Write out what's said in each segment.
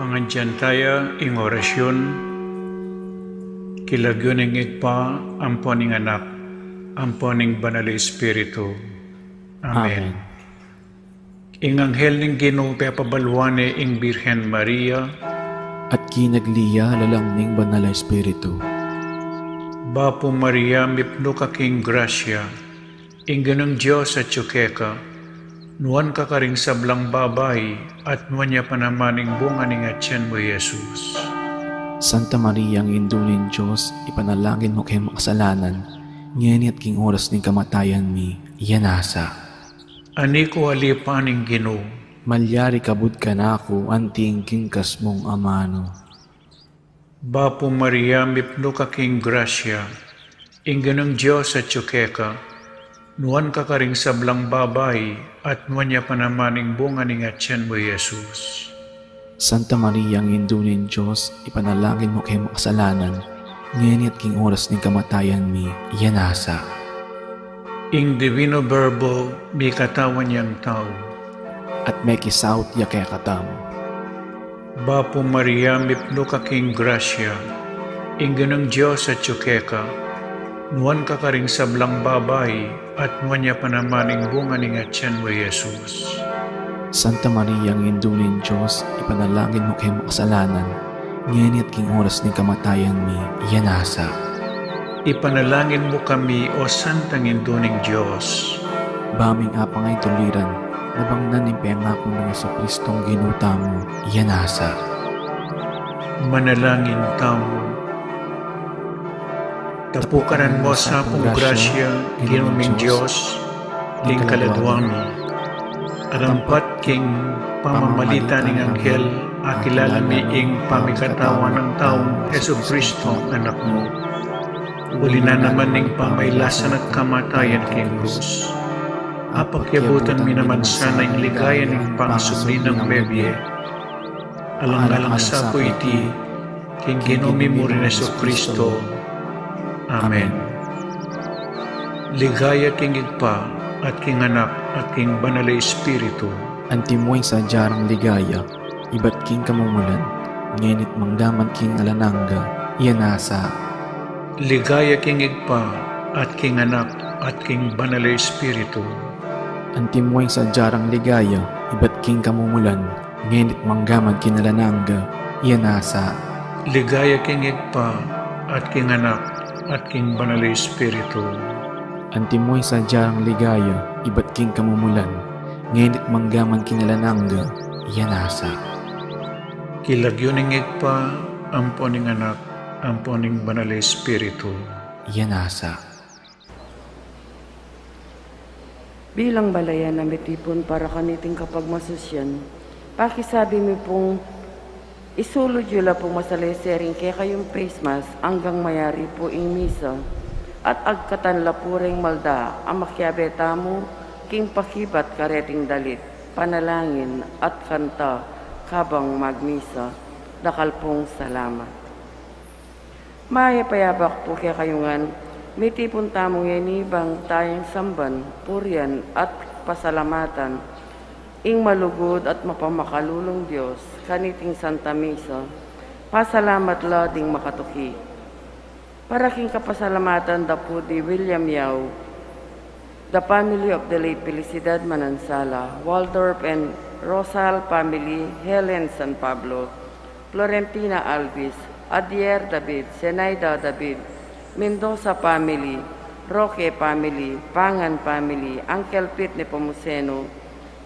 Pangandyan tayo ing orasyon, kilagyoning igpa, amponing anak, amponing banal Espiritu. Amen. Ing anghel ning Ginoo pabalwane ing Birhen Maria, at kinagliya lalang ning banal na Espiritu. Bapo Maria mipno ka king grasya, ing ganang Diyos at tsukeka, nuan ka karing sablang babay, at nuan niya panamaning bunga ning atyan mo, Jesus. Santa Maria, ang indunin Diyos, ipanalangin mo kayong makasalanan, ngayon at king oras ning kamatayan mi, iyanasa. Ani ko alipaning Ginoo, Malyari kabud ka na ako, anting kingkas mong amano. Bapo Maria mipno ka king grasya, ing ganang Diyos at tsukeka, nuan ka karing sablang babay, at nuan niya panamaning bunga ning atyan mo, Jesus. Santa Maria, ang indunin Diyos, ipanalangin mo kayong makasalanan, ngayon at king oras ning kamatayan mi, iyanasa. Ing Divino Verbo, may katawan niyang tao. At may kisawt ya kaya katam. Bapo Maria mipno ka king grasya, ing ganang Diyos at tsukeka, nuan ka karing sablang babay, at nuan niya panamaning bunga ning atyan mo, Jesus. Santa Maria, ang indunin Diyos, ipanalangin mo kayong makasalanan, ngayon at king oras ning kamatayan mi, iyanasa. Ipanalangin mo kami, O Santang Induning Diyos. Baming apang ay tuliran, nabangnan ni pengako ng Jesucristong ginuta mo, iyanasa. Manalangin tamo. Tapukaran mo sa apong grasya, ginuming Diyos, ling kaladwang mo. Arampat king pamamalita ning anghel, akilala mi ing pamikatawan ng taong Jesucristo, anak mo. Uli na naman ning pamaylasan at kamatayan king krus. Apakyabutan mi naman sana ing ligaya ning pangsubli ng bebye. Alang-alang sa po iti, king ginumi mo rin Jesucristo. Amen. Ligaya king igpa, at king anak, at king banal na Espiritu. Antimuing sa jarang ligaya, iba't king kamumulan, ngenit mangdaman king alananga, iyanasa. Ligaya king igpa, at king anak, at king banal na Espiritu. Antimuing sa jarang ligaya, iba't king kamumulan, ngenit manggaman king alananga, iyanasa. Ligaya king igpa, at king anak, at king banal na Espiritu. Antimuing sa jarang ligaya, iba't king kamumulan, ngenit manggaman king alananga, iyanasa. Kilagyoning igpa, amponing anak, amponing banal na Espiritu. Iyanasa. Bilang balayan na mitipon para kaniting kapag masusyan, pakisabi mi pong isulod yula pong masalesering kaya kayong face mask hanggang mayari po ing misa at agkatan lapureng malda ang makyabeta mo king pakibat kareting dalit, panalangin at kanta kabang magmisa, dakal pong salamat. Maya payabak po kaya kayungan, mitipon tamong yanibang tayong samban, purian at pasalamatan, ing malugod at mapamakalulong Diyos, kaniting Santa Misa, pasalamat la ding makatuki. Para king kapasalamatan da po di William Yao, the family of the late Felicidad Manansala, Waldorf and Rosal family, Helen San Pablo, Florentina Alvis, Adier David, Zenaida David, Mendoza family, Roque family, Pangan family, Uncle Pete Nepomuceno,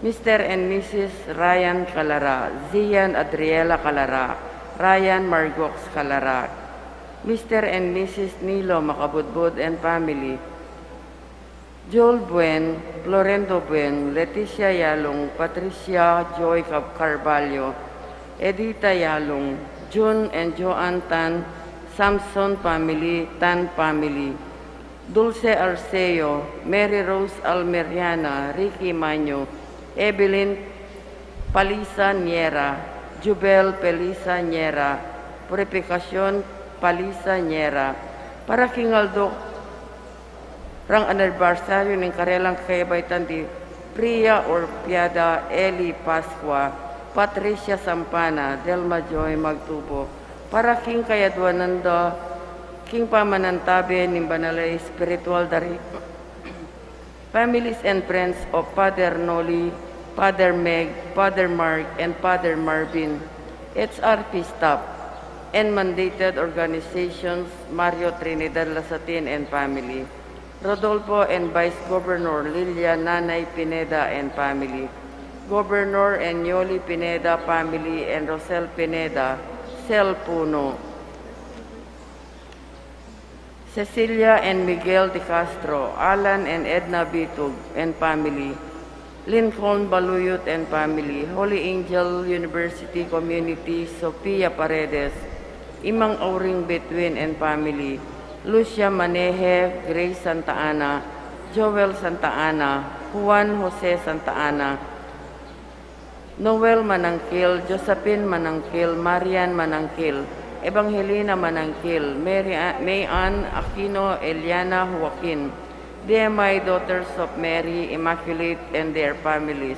Mr. and Mrs. Ryan Calara, Zian Adriela Calara, Ryan Margox Calara, Mr. and Mrs. Nilo Makabudbud and family, Joel Buen, Florendo Buen, Leticia Yalong, Patricia Joy Carvalho, Edita Yalong, June and Joanne Tan, Samson family, Tan family, Dulce Arceo, Mary Rose Almeriana, Ricky Maño, Evelyn Palisa Niera, Jubel Pelisa Niera, Purificación Palisa Niera, para kingaldo rang anibersaryo ng karelang kaibaitan di Priya or Piada Eli Pascua, Patricia Sampana, Delma Joy Magtubo, para King Kayadwananda, King Pamanantabe, Nimbanalay, Spiritual Dari, families and friends of Father Noli, Father Meg, Father Mark, and Father Marvin, HRP staff, and mandated organizations, Mario Trinidad Lasatin and family, Rodolfo and Vice Governor Lilia Nanay Pineda and family, Governor and Yoli Pineda family and Rosel Pineda, Sel Puno, Cecilia and Miguel de Castro, Alan and Edna Bitug and family, Lincoln Baluyot and family, Holy Angel University Community, Sofia Paredes, Imang Auring Between and family, Lucia Maneje, Grace Santa Ana, Joel Santa Ana, Juan Jose Santa Ana, Noel Manangkil, Josephine Manangkil, Marian Manangkil, Evangelina Manangkil, Mayan Aquino, Eliana Joaquin, DMI Daughters of Mary, Immaculate and their families,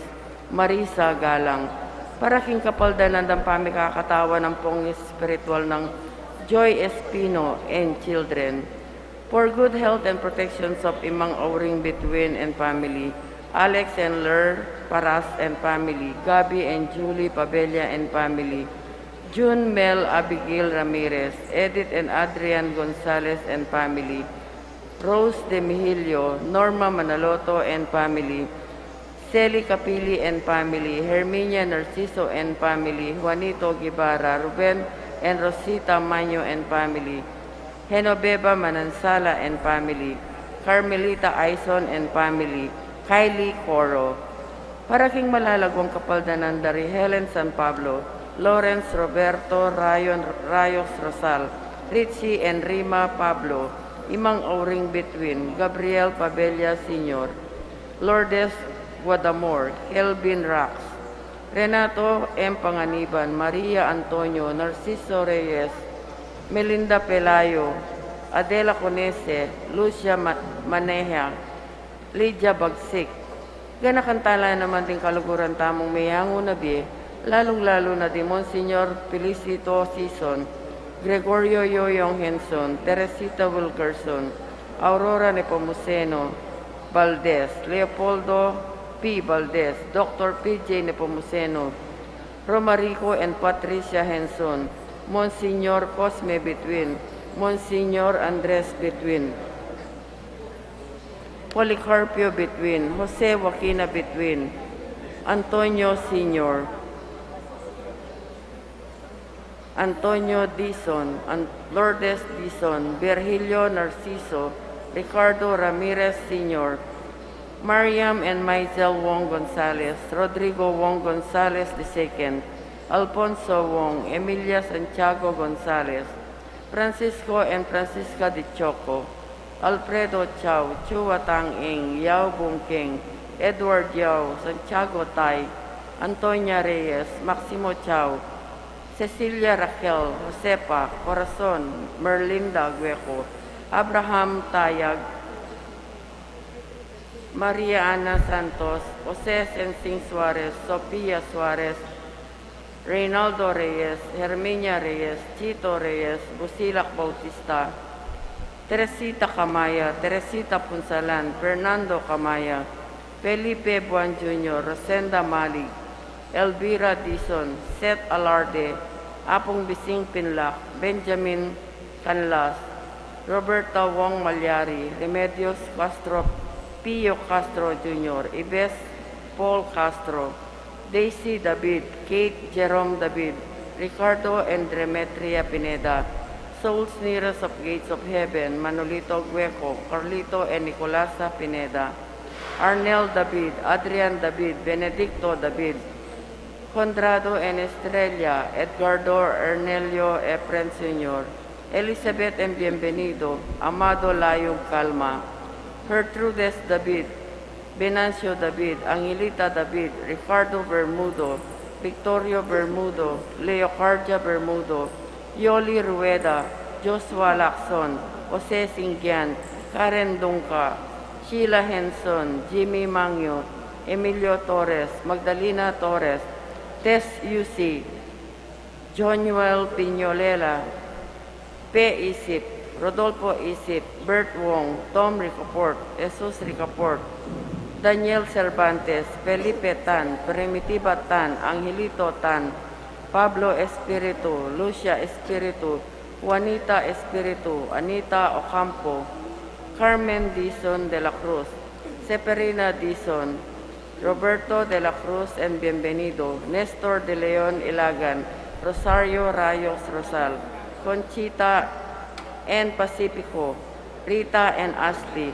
Marisa Galang, para king kapaldanan ng pamikakatawa ng pong spiritual ng Joy Espino and children, for good health and protections of Imang Auring Between and family, Alex and Ler Paras and family, Gabi and Julie Pabella and family, June Mel Abigail Ramirez, Edith and Adrian Gonzalez and family, Rose De Mihilio, Norma Manaloto and family, Celi Capili and family, Herminia Narciso and family, Juanito Guevara, Ruben and Rosita Maño and family, Genoveva Manansala and family, Carmelita Aison and family, Kylie Coro, para king malalagwang kapaldanan dari Helen San Pablo, Lawrence Roberto Rayon Rayos Rosal, Richie and Rima Pablo, Imang Auring Between, Gabriel Pabella Sr., Lourdes Guadamor, Kelvin Rax, Renato M. Panganiban, Maria Antonio, Narciso Reyes, Melinda Pelayo, Adela Conese, Lucia Maneja, Lydia Bagsik. Ganakantala naman din kaluguran tamong mayango na biye, lalong-lalo na di Monsignor Felicito Sison, Gregorio Yoyong Henson, Teresita Wilkerson, Aurora Nepomuceno Valdez, Leopoldo P. Valdez, Dr. P.J. Nepomuceno, Romarico and Patricia Henson, Monsignor Cosme Between, Monsignor Andres Between, Policarpio Between, Jose Joaquina Between, Antonio Sr., Antonio Dizon, Lourdes Dizon, Virgilio Narciso, Ricardo Ramirez Sr., Mariam and Maisel Wong Gonzalez, Rodrigo Wong Gonzalez II, Alfonso Wong, Emilia Santiago Gonzalez, Francisco and Francisca de Choco, Alfredo Chao, Chua Tang Ing, Yao Bungking, Edward Yao, Santiago Tai, Antonia Reyes, Maximo Chao, Cecilia Raquel, Josepa, Corazon, Merlinda Gueco, Abraham Tayag, Maria Ana Santos, Jose Sensing Suarez, Sofia Suarez, Reynaldo Reyes, Herminia Reyes, Chito Reyes, Busilak Bautista, Teresita Camaya, Teresita Punsalan, Fernando Camaya, Felipe Buan Jr., Rosenda Malig, Elvira Dizon, Seth Alarde, Apong Bising Pinlac, Benjamin Canlas, Roberta Wong Malyari, Remedios Castro, Pio Castro Jr., Ives Paul Castro, Daisy David, Kate Jerome David, Ricardo and Demetria Pineda, Souls Nearest of Gates of Heaven, Manolito Gueco, Carlito and Nicolasa Pineda, Arnel David, Adrian David, Benedicto David, Condrado and Estrella, Edgardo Ernelio Efren Sr., Elizabeth and Bienvenido, Amado Layog Calma, Gertrudes David, Venancio David, Angelita David, Ricardo Bermudo, Victorio Bermudo, Leocardia Bermudo, Yoli Rueda, Joshua Lacson, Jose Singyan, Karen Dungka, Sheila Henson, Jimmy Mangyo, Emilio Torres, Magdalena Torres, Tess UC, Jonuel Pinolela, P. Isip, Rodolfo Isip, Bert Wong, Tom Ricaport, Jesus Ricaport, Daniel Cervantes, Felipe Tan, Primitiva Tan, Angelito Tan, Pablo Espiritu, Lucia Espiritu, Juanita Espiritu, Anita Ocampo, Carmen Dizon de la Cruz, Severina Dizon, Roberto de la Cruz and Bienvenido, Nestor de Leon Ilagan, Rosario Rayos Rosal, Conchita and Pacifico, Rita and Ashley,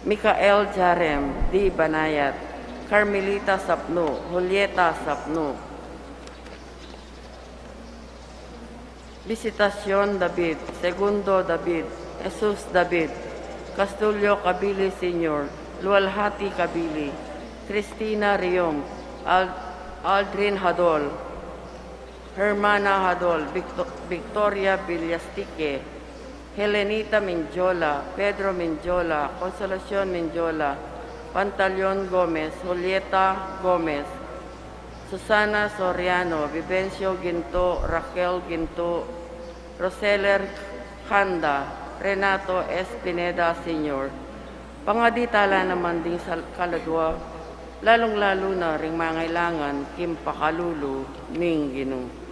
Mikael Jarem, D. Banayat, Carmelita Sapno, Julieta Sapno, Visitacion David, Segundo David, Jesus David, Castulio Cabili Sr., Lualhati Cabili, Cristina Riom, Aldrin Hadol, Hermana Hadol, Victoria Villastique, Helenita Minjola, Pedro Minjola, Consolacion Minjola, Pantaleon Gomez, Julieta Gomez, Susana Soriano, Vivencio Ginto, Raquel Ginto, Roseller Kanda, Renato Espineda Sr. Pangaditala naman din sa kaladwa, lalong-lalo na ring mangailangan Kim Pakalulu ning Ginoo.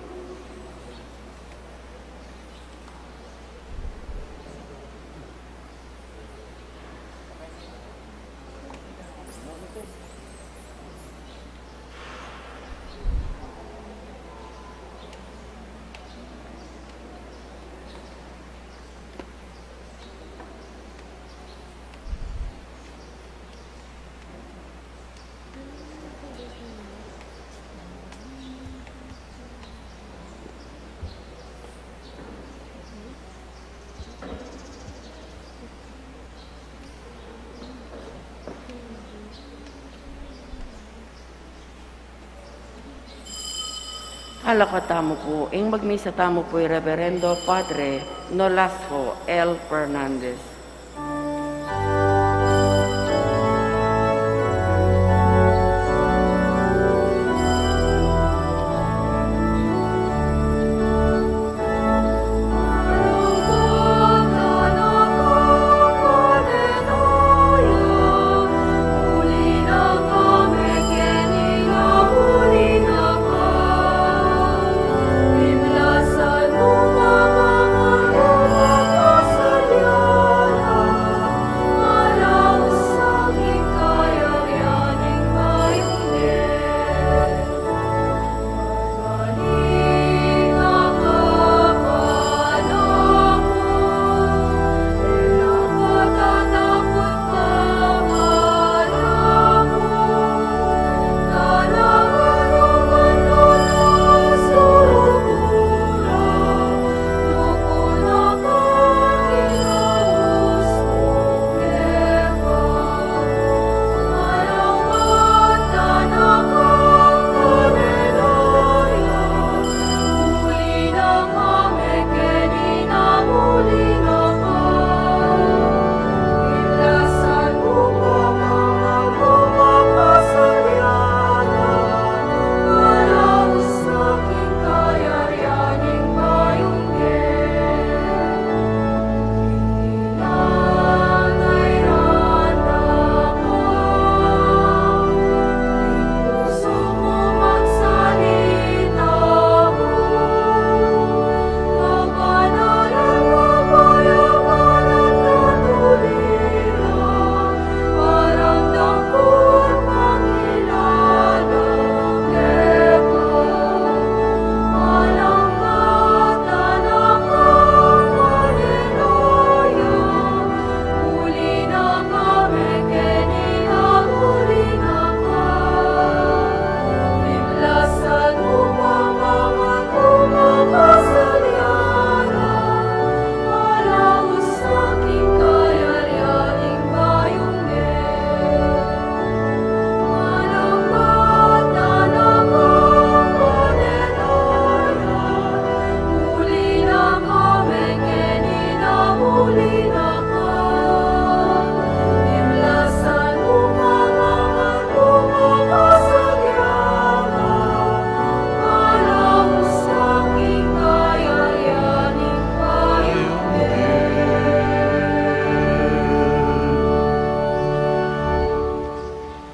Alakatamo po, ing magmisa tamo po Reverendo Padre Nolasco L. Fernandez. Biblasan mo mga mahal na kasalyan.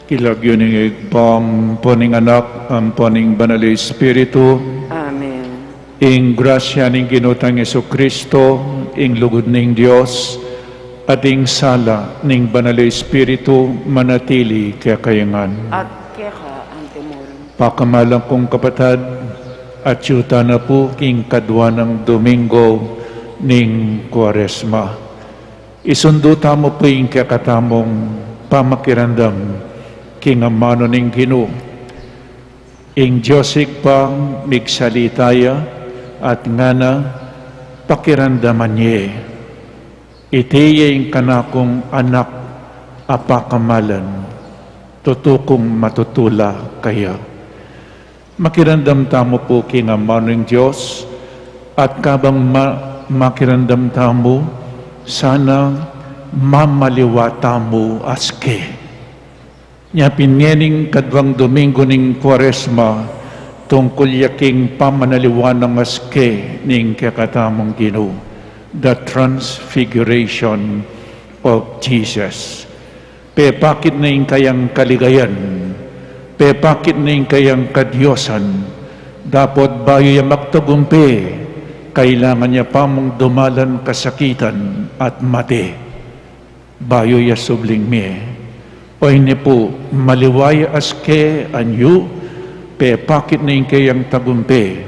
Kilagyo ning igpam poning anak, ang poning banal Espiritu, Amen. ing grasya ning ginutang Yesu Kristo, ing lugod ning Dios, at ing sala ning banal Espiritu manatili kaya kayangan. At keka ang timurin. Pakamalang kong kapatad, at yuta na po king kadwa ng Domingo ning Kwaresma. Isundo tamo po ing kakatamong pamakirandam king amano ning Ginoo. Ing Diyosig pang migsalitaya at ngana pakirandaman niya. Itiya ing kanakong anak apakamalan, tutukong matutula kaya. Makirandam tamo po king amano ning Diyos at kabang makirandam tamo, sana mamaliwata mo aske. Nya pinyening kadwang Domingo ning Kwaresma, tungkol yaking pamanaliwan ng aske ning kakatamong Ginoo, the transfiguration of Jesus. Pepakit na yung kayang kaligayan, pepakit na yung kayang kadyosan, dapat bayo yung magtagumpi, kailangan niya pa mong dumalan kasakitan at mati. Bayo ya subling me. O ini po, maliwaya aske anyu, pepakit na yung kayang tagumpi,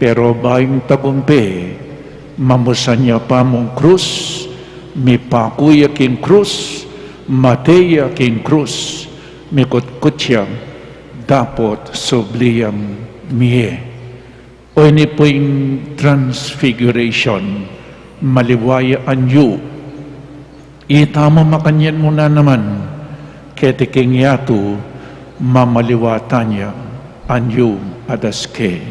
pero bayong tagumpi, mamusan niya pa mong krus, mipakuya king krus, mateya king krus, mikutkutya, dapat subliyam miye. O ini po yung transfiguration, maliwaya anyu. Itama makanyan mo na naman, ketiking yatu, mamaliwatanya, anyu adaske.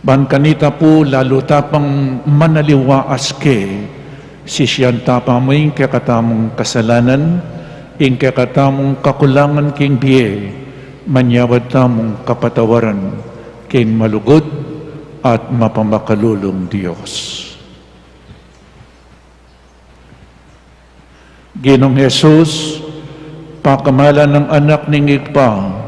Ban kanita po, lalo tapang manaliwa aske, sisyan tapang mo yung kakatamong kasalanan, yung kakatamong kakulangan king biye, manyawad tamong kapatawaran, king malugod at mapamakalulong Diyos. Ginong Jesus, pakamalan ng anak ning igpa,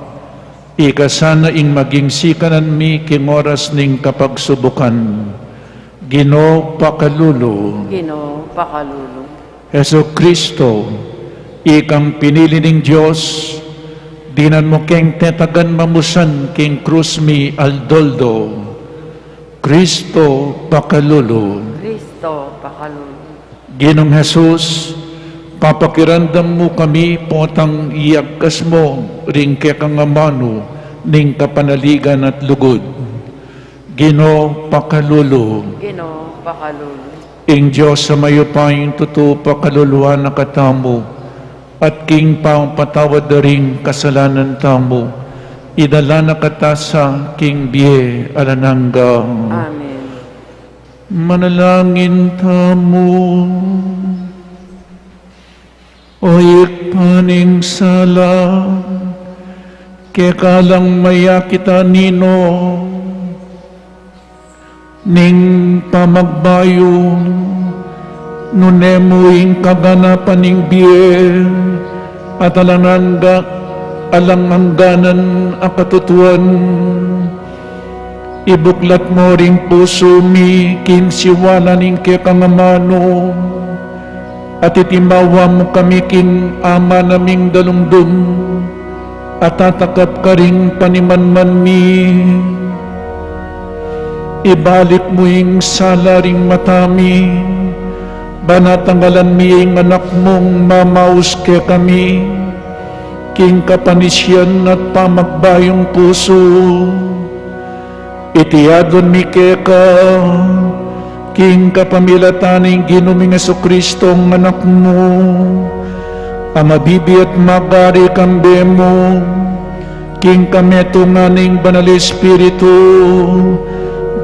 ikasana ing maging sikanan mi king oras ning kapagsubukan, Ginoo pakalulo, Ginoo, pakalulo. Heso Kristo, ikang pinili ning Diyos, dinan mo keng tetagan mamusan king krus mi aldoldo, Kristo pakalulo. Kristo, pakalulo. Ginong Jesus, papakirandam mo kami potang iyagkas mo ring kekangamano ning kapanaligan at lugod. Ginoo pakalulo. Ginoo, pakalulo. Ing Diyos sa mayo pa yung totoo pakaluluwa na katamo at king pang patawad na ring kasalanan tamo. Idala na katasa king biye alanangga. Amen. Manalangin tamo. O ikpaning sala, kekalang maya kita nino, ning pamagbayo, nunemuing kaganapan ning biye, at alangangganan akatutuan, ibuklat mo ring puso mi, king siwala ning kekangamano, at itimawa mo kami king ama naming dalumdum, at tatakap ka ring panimanman mi. Ibalik mo ing salaring matami, banatanggalan mi ing anak mong mamaus ke kami, king kapanisyan at pamagbayong puso. Itiadon mi ke ka, king kapamilataning ginuming Jesucristong anak mo, ang mabibi at magari kambe mo, king kametunganing banal Espiritu,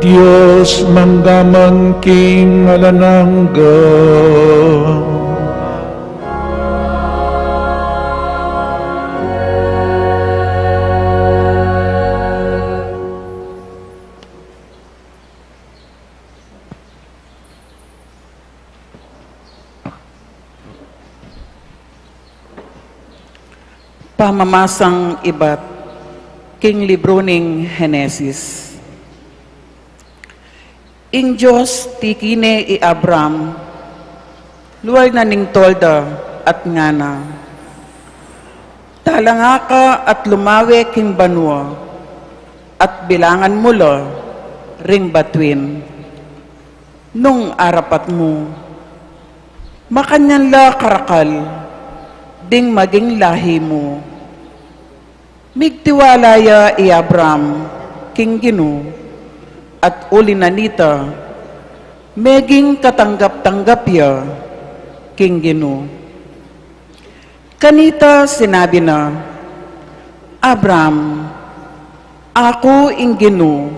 Diyos manggamang king alanangga. Pamamasang iba't king libro ning Henesis. Ing Diyos tikine i Abram, luwal na ning tolda at ngana. Talanga ka at lumawe king banwa, at bilangan mula ring batuin. Nung arapat mo, makanyan la karakal, ding maging lahi mo. Migtiwalaya i Abram, king Gino, at uli na nita, meging katanggap-tanggap ya, king Gino. Kanita sinabi na, Abram, ako ing Gino,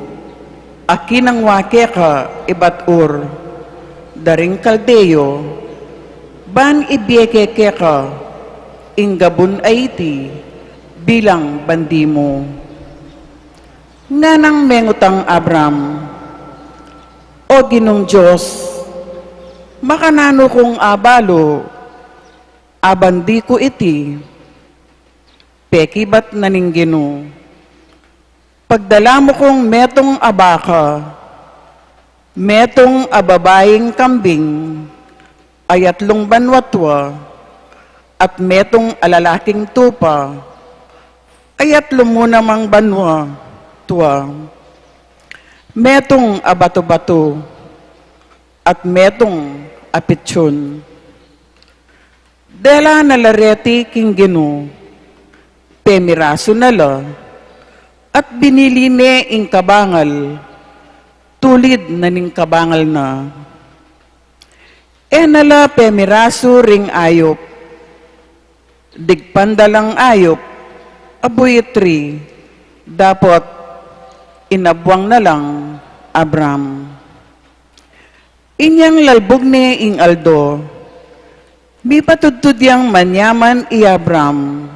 akin ang wake ka ibat ur, daring Kaldeo, ban ibieke ka, ing gabun ay iti, bilang bandi mo. Nga nang mengutang Abram, o Ginong Diyos, makanano kong abalo, abandi ko iti, peki ba't naning Gino? Pagdala mo kong metong abaka, metong ababaying kambing, ayatlong banwatwa, at metong alalaking tupa, ayat lumuna mang banwa, tuwa. Metong abato-bato, at metong apitsyon. Dela nalareti king Gino, pemiraso nala, at binili ne ing kabangal, tulid na ning kabangal na. Nala pemiraso ring ayop, digpandalang ayop, abuitri, dapat inabwang na lang Abram. Inyang lalbog ni ing Aldo, mi patudtud yang manyaman i Abram,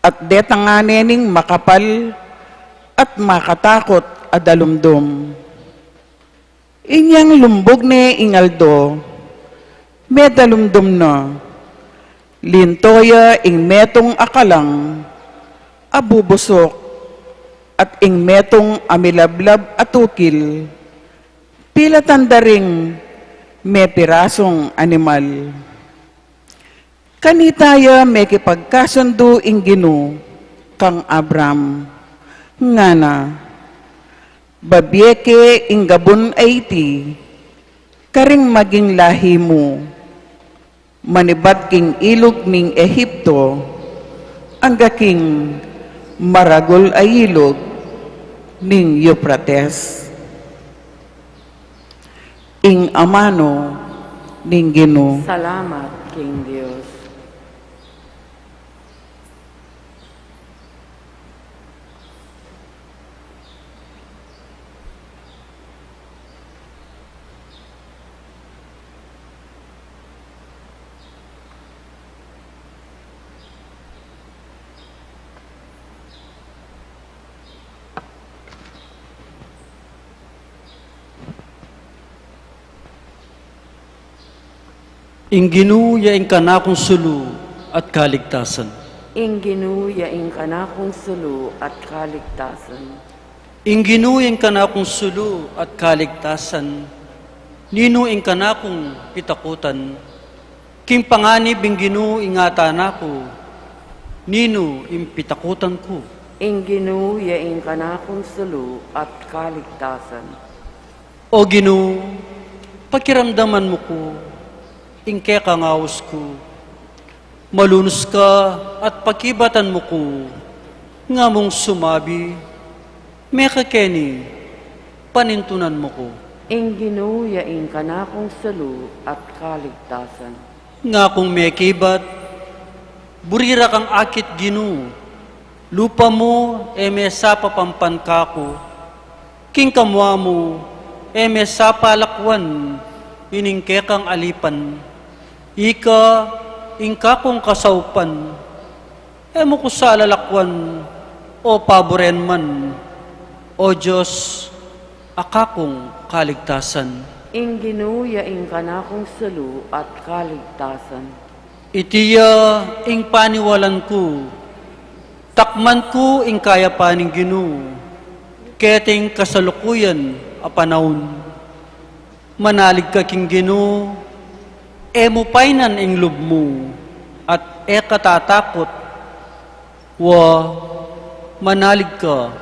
at detangane ning makapal at makatakot adalumdum. Inyang lumbog ni ing Aldo, medalumdum na, lintoya ing metong akalang, abubusok, at ing metong amilablab atukil, pila tandaring may pirasong animal. Kanitaya may kipagkasundo ing Gino, kang Abram, nga na, babieke ing gabon ay iti, karing maging lahi mo, manibat king ilog ning Ehipto, ang gaking maragol ay ilog ning Euphrates. Ing amano ning Gino. Salamat, King Diyos. Ing ginuya ing kanakong sulu at kaligtasan. Ing ginuya ing kanakong sulu at kaligtasan. Ing ginuya ing kanakong sulu at kaligtasan. Nino ing kanakong pitakutan. King panganib ing ginu ingata nako. Nino ing pitakutan ko. Ing ginuya ing kanakong sulu at kaligtasan. O Ginu, pakiramdaman mo ko, ing kekangaos ko, malunos ka at pakibatan mo ko, nga mong sumabi, mekakeni, panintunan mo ko. Ing ginuya ing kanakong sulu at kaligtasan. Nga kung mekibat, burira kang akit Ginu, lupa mo, mesa papampan kako, king kamwa mo, mesa palakwan, iningke kang alipan, ika, ingka kong kasaupan, mo ko sa alalakwan, o paboren man, o Diyos, akakong kaligtasan. Ing ginuya ing kanakong sulu at kaligtasan. Itiya, ing paniwalan ko, Takman ko ing kaya paning Ginoo, keting kasalukuyan a panahon. Manalig ka king Ginoo, emo painan ing lubmo, at katatakot, wa manalig ka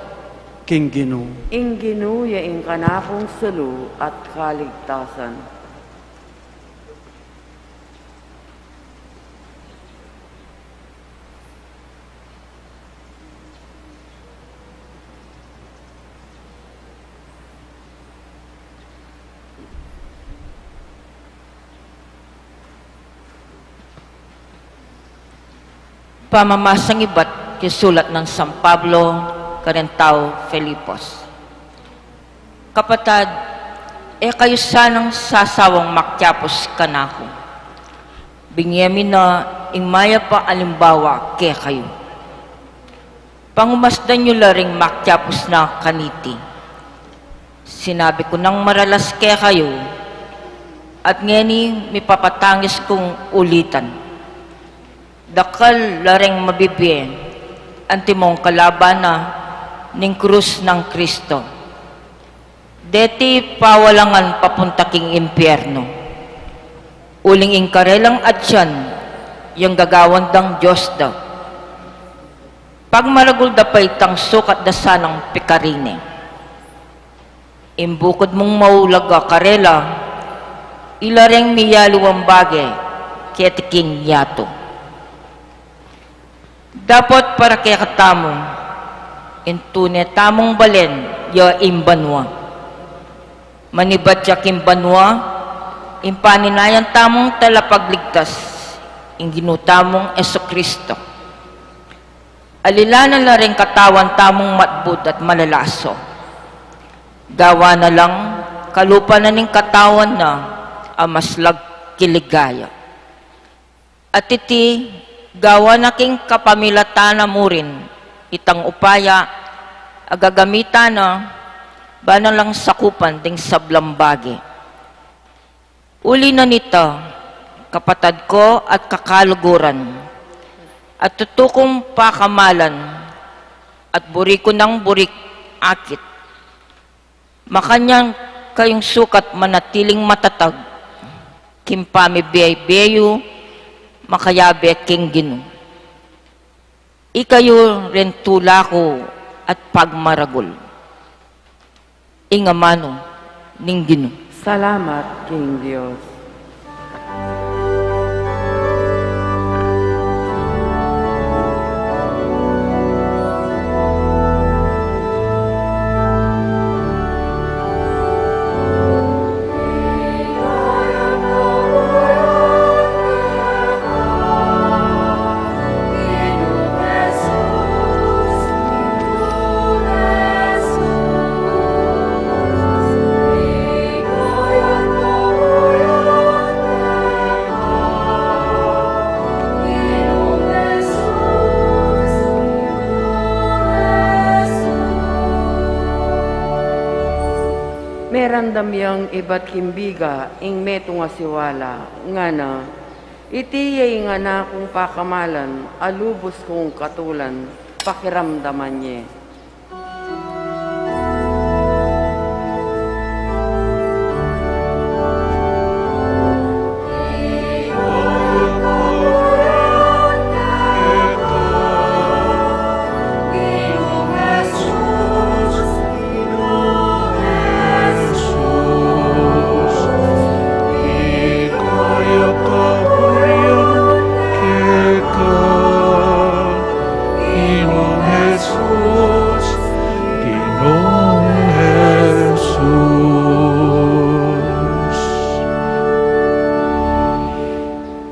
king Ginoo. Ing ginuya ing kanakong sulu at kaligtasan. Pamamasang iba't kisulat ng San Pablo, Carentao, Filipos. Kapatad, kayo sanang sasawang makyapos kanako. Bingyamin na maya pa alimbawa ke kayo. Pangumasdan nyo laring makyapos na kaniti. Sinabi ko nang maralas ke kayo, at ngeni may papatangis kong ulitan. Dakal laring mabibiyen, antimong kalaban na ning krus ng Kristo. Deti pawalangan papunta king impyerno. Uling ingkarelang atyan, yung gagawan dang Diyos daw. Pag maragul dapay tang sukat da sanang pikarine. Imbukod mong maulaga karela, ilareng miyaluwang bagay, ketiking yato. Dapat para kaya katamong, intune tamong balen, ya imbanwa. Manibat ya kimbanwa, impaninayan tamong talapagligtas, ing ginutamong Esokristo. Alilanan na rin katawan tamong matbud at malalaso. Gawa na lang, kalupa na ning katawan na, amaslag kiligaya. At iti, gawa na king kapamilatana mo rin, itang upaya, agagamita na, ba na lang sakupan ting sablambagi. Uli na nito, kapatad ko at kakaluguran, at tutukong pakamalan, at buri ko ng burik akit. Makanyang kayong sukat manatiling matatag, kimpami biyay-biyayo, makayabe king Ginoo. Ikayo rin tula ko at pagmaragol. Ingamano ning Ginoo. Salamat, King Diyos. Merandam yang iba't kimbiga, ing meto nga siwala, nga na, itiyay nga na kung pakamalan, alubos kong katulan, pakiramdaman niya.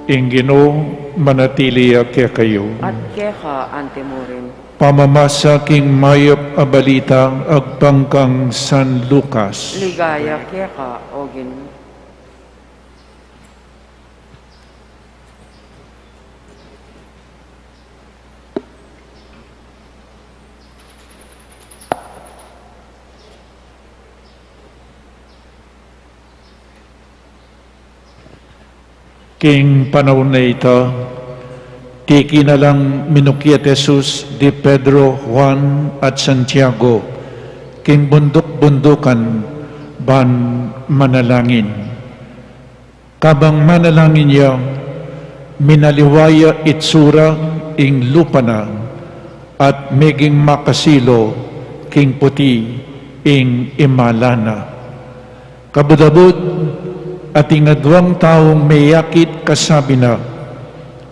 Ing Ginoo, manatili kaya kayo. At keka, antemurin. Pamamasa king mayop a balitang agpangkang San Lucas. Ligaya keka, ogin. King panahon na ito, Tiki na lang minukiat Jesus di Pedro, Juan at Santiago, king bundok-bundukan ban manalangin. Kabang manalangin niya, minaliwaya itsura ing lupa na at meging makasilo king puti ing imalana. Kabudabud at ingadwang taong mayakit kasabi na,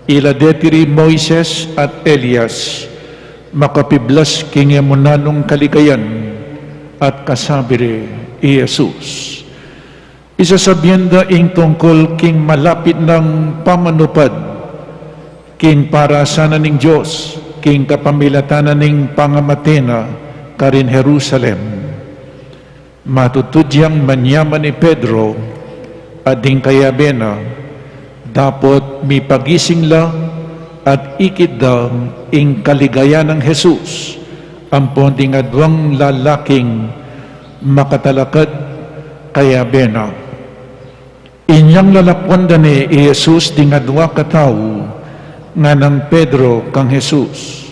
ila detiri Moises at Elias, makapiblas king emunanong kaligayan at kasabire Jesus. Isasabienda ing tungkol king malapit ng pamanupad, king para sana ning Diyos, king kapamilatanan ning pangamatena karin Jerusalem. Matutudyang manyaman ni Pedro at ding kayabena, dapat mi pagising lang at ikid daw ing kaligayan ng Jesus, ang ponding adwang lalaking makatalakad kayabena. Inyang lalakwan ni Jesus ding adwa katao nga ng Pedro kang Jesus.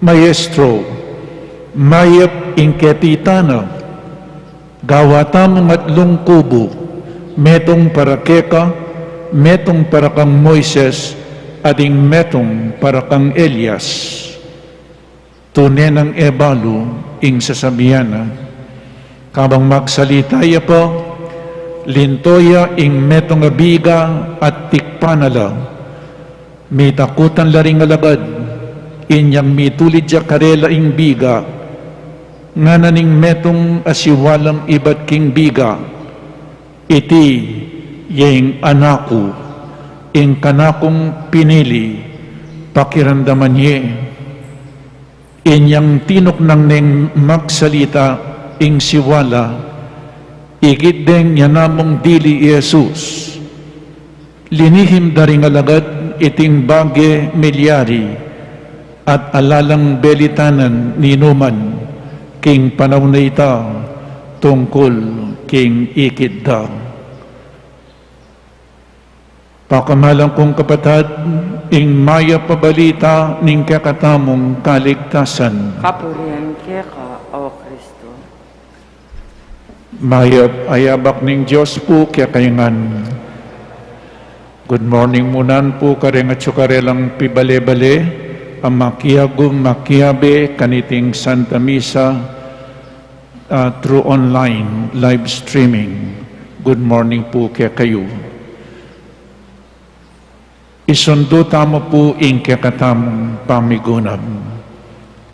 Maestro, mayap ing ketitana, gawata mong atlong kubo, metong para keka, metong para kang Moises, ading metong para kang Elias. Tunay ng ebalo ing sasabiana, kabang magsalitaya po, lintoya ing metong abiga at tikpanala, may takutan laring alagad, inyang mitulid ya karela ing biga, nga naning metong asiwalang ibat king biga, iti yang anako, ing kanakong pinili, pakiramdaman niya. Inyang tinok nang neng magsalita, ing siwala, igid deng yanamong dili Jesus. Linihim daring alagad, iting bage milyari, at alalang belitanan ni Numan, king panaw na ita, tungkol king ikid daw. Pakamalang kong kapatid, ing maya pabalita ning kakatamong kaligtasan. Kapurihan ka, O Kristo. Mayap ayabak ning Diyos po kaya kayangan. Good morning munan po kareng at sukarelang pibale-bale, ang makiyagong makiyabe kaniting Santa Misa through online live streaming. Good morning po kaya kayo. Isundo tamo po ing kakatamong pamigunam.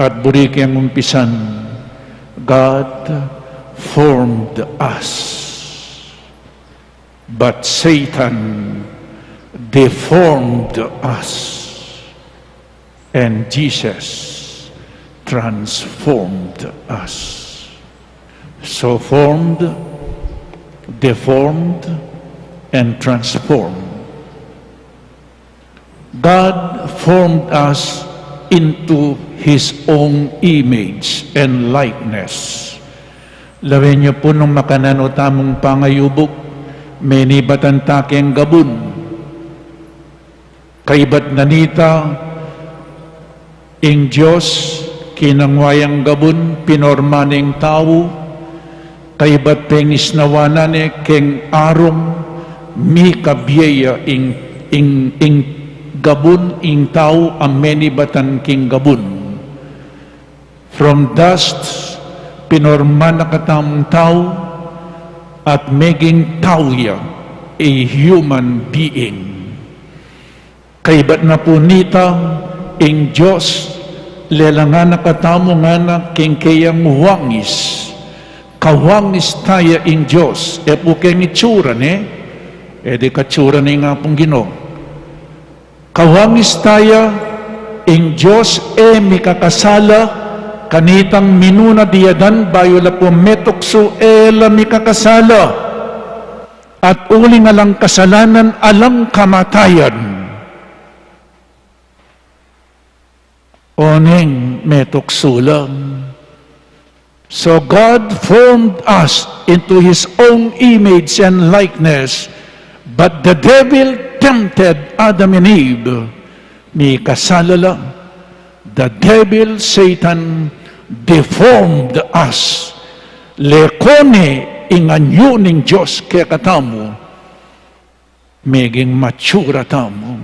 At buriki ang umpisan, God formed us, but Satan deformed us, and Jesus transformed us. So formed, deformed, and transformed. God formed us into His own image and likeness. Lawin niyo po nung makanano tamong pangayubok, may nibatan takeng gabun. Kaibat nanita, ing Diyos, kinangwayang gabun, pinormaning tao, kaibat pengis nawanane, keng arom, mi kabyeya ing gabun ing tao ameni batan king gabun. From dust, pinorman na katamong tao at maging tauya, a human being. Kaibat na po nita, ing Diyos, lelangan na katamo nga na king kayang wangis. Kawangis tayo ing Diyos. E po kayang itsura di katsura nga pong Ginoo. Kawangis tayo, ing Diyos mikakasala, kanitang minuna diyadan, bayo la po metokso la mikakasala, at uling alang kasalanan, alang kamatayan. Oneng metokso lang. So God formed us into His own image and likeness, but the devil tempted Adam and Eve mi kasalala, the devil, Satan, deformed us. Lekone inganyo ning Diyos kaya katamo, meging matsura tamo.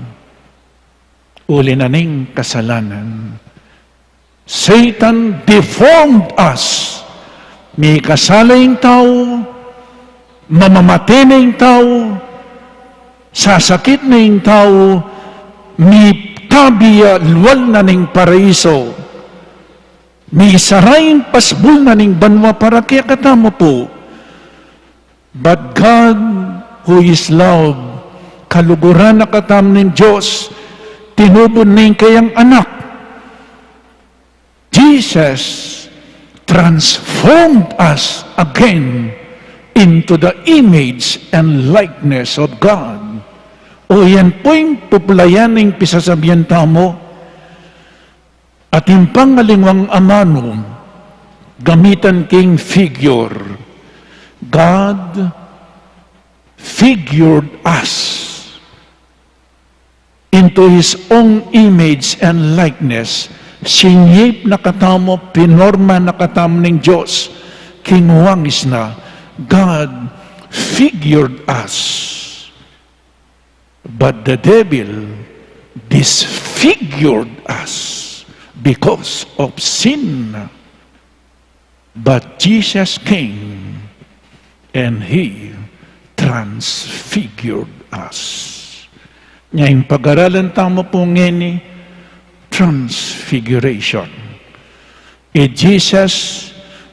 Uli na ning kasalanan. Satan deformed us. May kasalayang tao, mamamatay na yung tao, sasakit na yung tao, may tabiya luwal na ning paraiso, may sarayang pasbul na ning banwa para kaya katamo po. But God, who is love, kaluguran na katam ng Diyos, tinubod na yung kayang anak. Jesus transformed us again into the image and likeness of God. O yan po yung pupulayan ng pisasabihan tamo at yung pangalingwang amano gamitan king figure. God figured us into His own image and likeness. Sinyip na katamo, pinorma na katamo ng Diyos. Kinuwangis na, God figured us. But the devil disfigured us because of sin. But Jesus came and He transfigured us. Ngayong pag-aralan tamo po ngeni, transfiguration. Jesus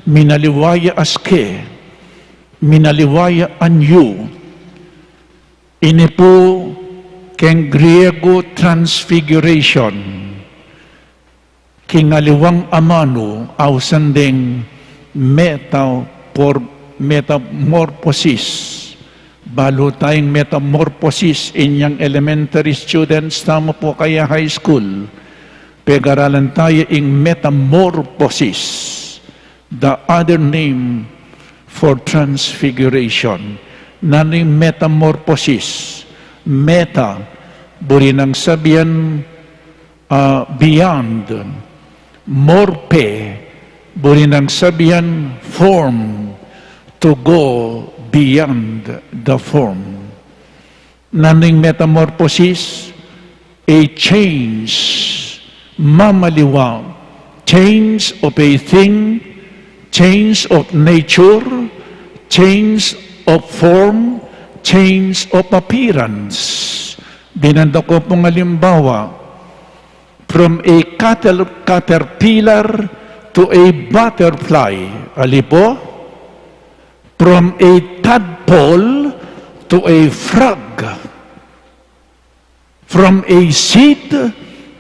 minaliwaya aske, minaliwaya anyo. Ini po keng Griego transfiguration. Kingaliwang amano ausandeng metamorphosis. Balo tayong metamorphosis inyang elementary students, tama po kaya high school. Pag-aralan tayo in metamorphosis, the other name for transfiguration. Naning metamorphosis, meta, buri ng sabihan beyond, morpe, buri ng sabihan form, to go beyond the form. Naning metamorphosis, a change, mamaliwa, change of a thing, change of nature, change of form, change of appearance. Binanda ko pong halimbawa, from a caterpillar to a butterfly. Alipo? From a tadpole to a frog. From a seed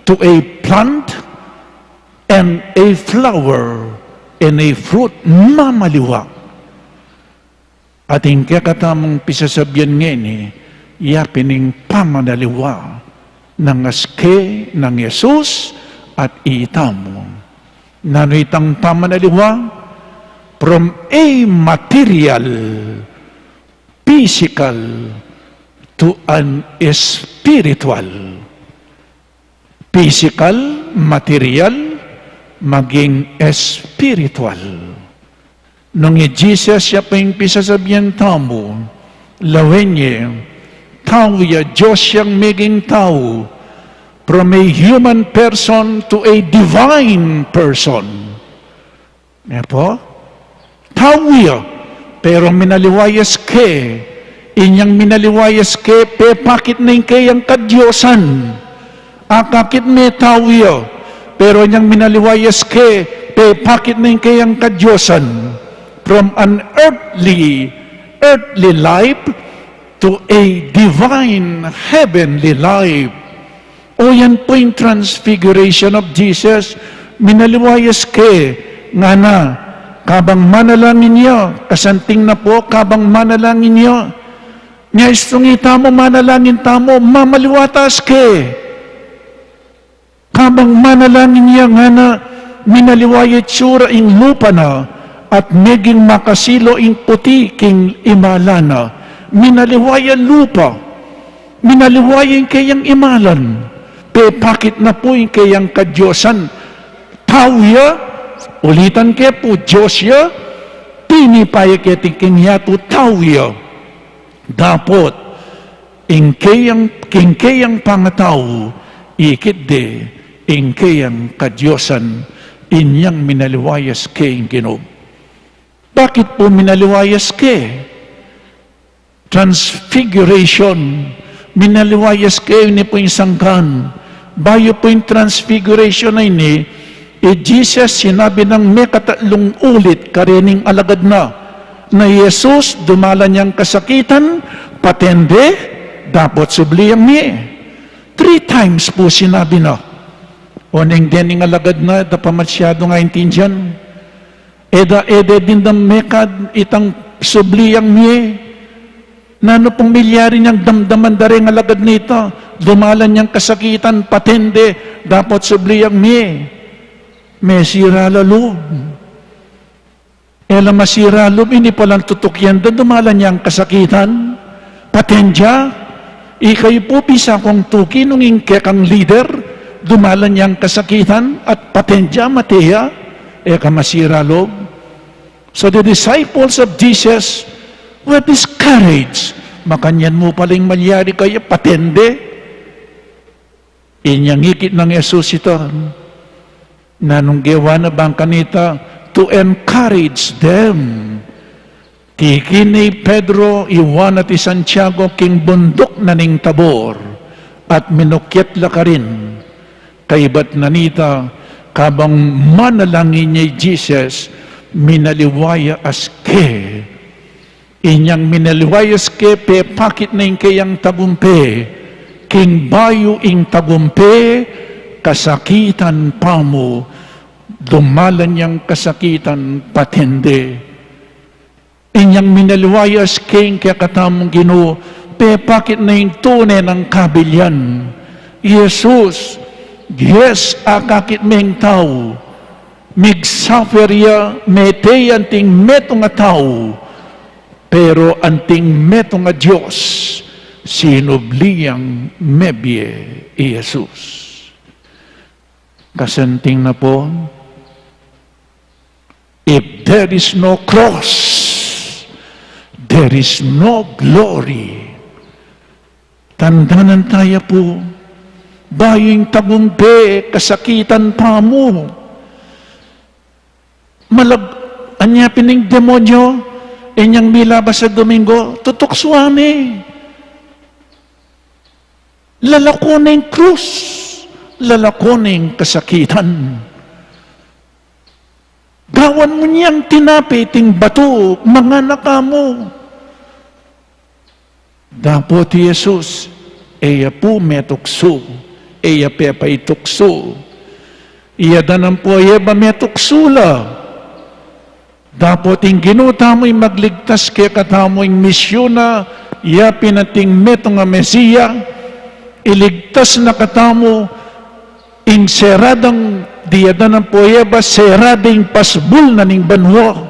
to a plant and a flower and a fruit, mamaliwa. Ating kakatamang pisasabyan ngeni, yapining pamanaliwa ng aske ng Yesus at itamo. Nanuitang pamanaliwa from a material, physical, to an spiritual. Physical, material, maging spiritual. Nung Jesus siya pa yung pisasabihan tamo, lawenye, tao ya Diyos siyang maging tao, from a human person to a divine person. Nga po? Tao ya, pero minaliwayas ke, inyang minaliwayas ke, pepakit na yung kayang kadyosan. Akakit may tao ya, pero inyang minaliwayas ke, pepakit na yung kayang kadyosan. From an earthly life to a divine heavenly life. O yan po yung transfiguration of Jesus. Minaliwayas ke, nga na, kabang manalangin niyo, kasanting na po, kabang manalangin niyo, niya istungi tamo, manalangin tamo, mamaliwatas ke. Kabang manalangin niya, nga na, minaliwayat sura ing lupa na, at meging makasilo ing puti king imalana. Minaliwaya lupa, minaliwaya kayang imalan, Pepakit na po yung kayang kadyosan. Tawya, ulitan kaya po, Diyosya, pinipaya kaya tingkingya to tawya. Dapat, ingkayang pangataw, ikit de, ingkayang kadyosan, inyang minaliwayas kayang Ginoo. Bakit po minaliwayas kay? Transfiguration. Minaliwayas kayo ni po yung sangkan. Bayo po yung transfiguration na ini, Jesus sinabi ng may katatlong ulit karining alagad na Jesus dumala niyang kasakitan, patende, dapat subliyang niya. 3 times po sinabi na. Oning dening alagad na, da pa masyado nga intindihan. Eda din da mekad itang subliyang niya. Nano pong milyari niyang damdaman dari ng alagad nito, dumalan niyang kasakitan, patende, dapat subliyang niya. Mesira lalo. Ela masira lalo, ini palang tutukyan, dumalan niyang kasakitan, patendya, ikay po pisa kong tuki nung ingke kang leader, dumalan niyang kasakitan, at patendya, mateya, eka masira lalo. So the disciples of Jesus were discouraged. Makanyan mo paling malyari kaya patende. Inyang ikit ng Jesus ito. Nanong gawa na bang kanita to encourage them. Kiki ni Pedro, Juan at Santiago, king bundok na ning Tabor, at minukyat la ka rin. Kaibat nanita, kabang manalangin niya Jesus, minaliwaya aske. Inyang minaliwayas ke pe pakit na yung kayang tagumpe, king bayo ing tagumpe, kasakitan pa mo, dumalan niyang kasakitan patende. Inyang minaliwayas king kakatamong Ginoo, pe pakit na yung tunay ng kabilyan. Jesus, yes, akakit meng tao, migsaferya mete anting metong nga tao, pero anting meto nga Diyos, sinubliyang mebye Jesus. Kasanting na po, if there is no cross, there is no glory. Tandanan tayo po, baying tagumpe, kasakitan pa mo. Anyapin ng demonyo, inyang milabas sa Domingo, tutukswani. Lalako na yung krus, lalako na yung kasakitan. Gawan mo niyang tinapiting bato, mga nakamo. Dapat Jesus, eya po metukso, eya pepa itukso. Iya danang po eya ba metuksula. Dapat yung ginuta mo'y magligtas kaya katamo'y misyon na yapin ating meto nga Mesiya, iligtas na katamo ing seradang diyada ng poyeba, serading pasbul na ning banwa.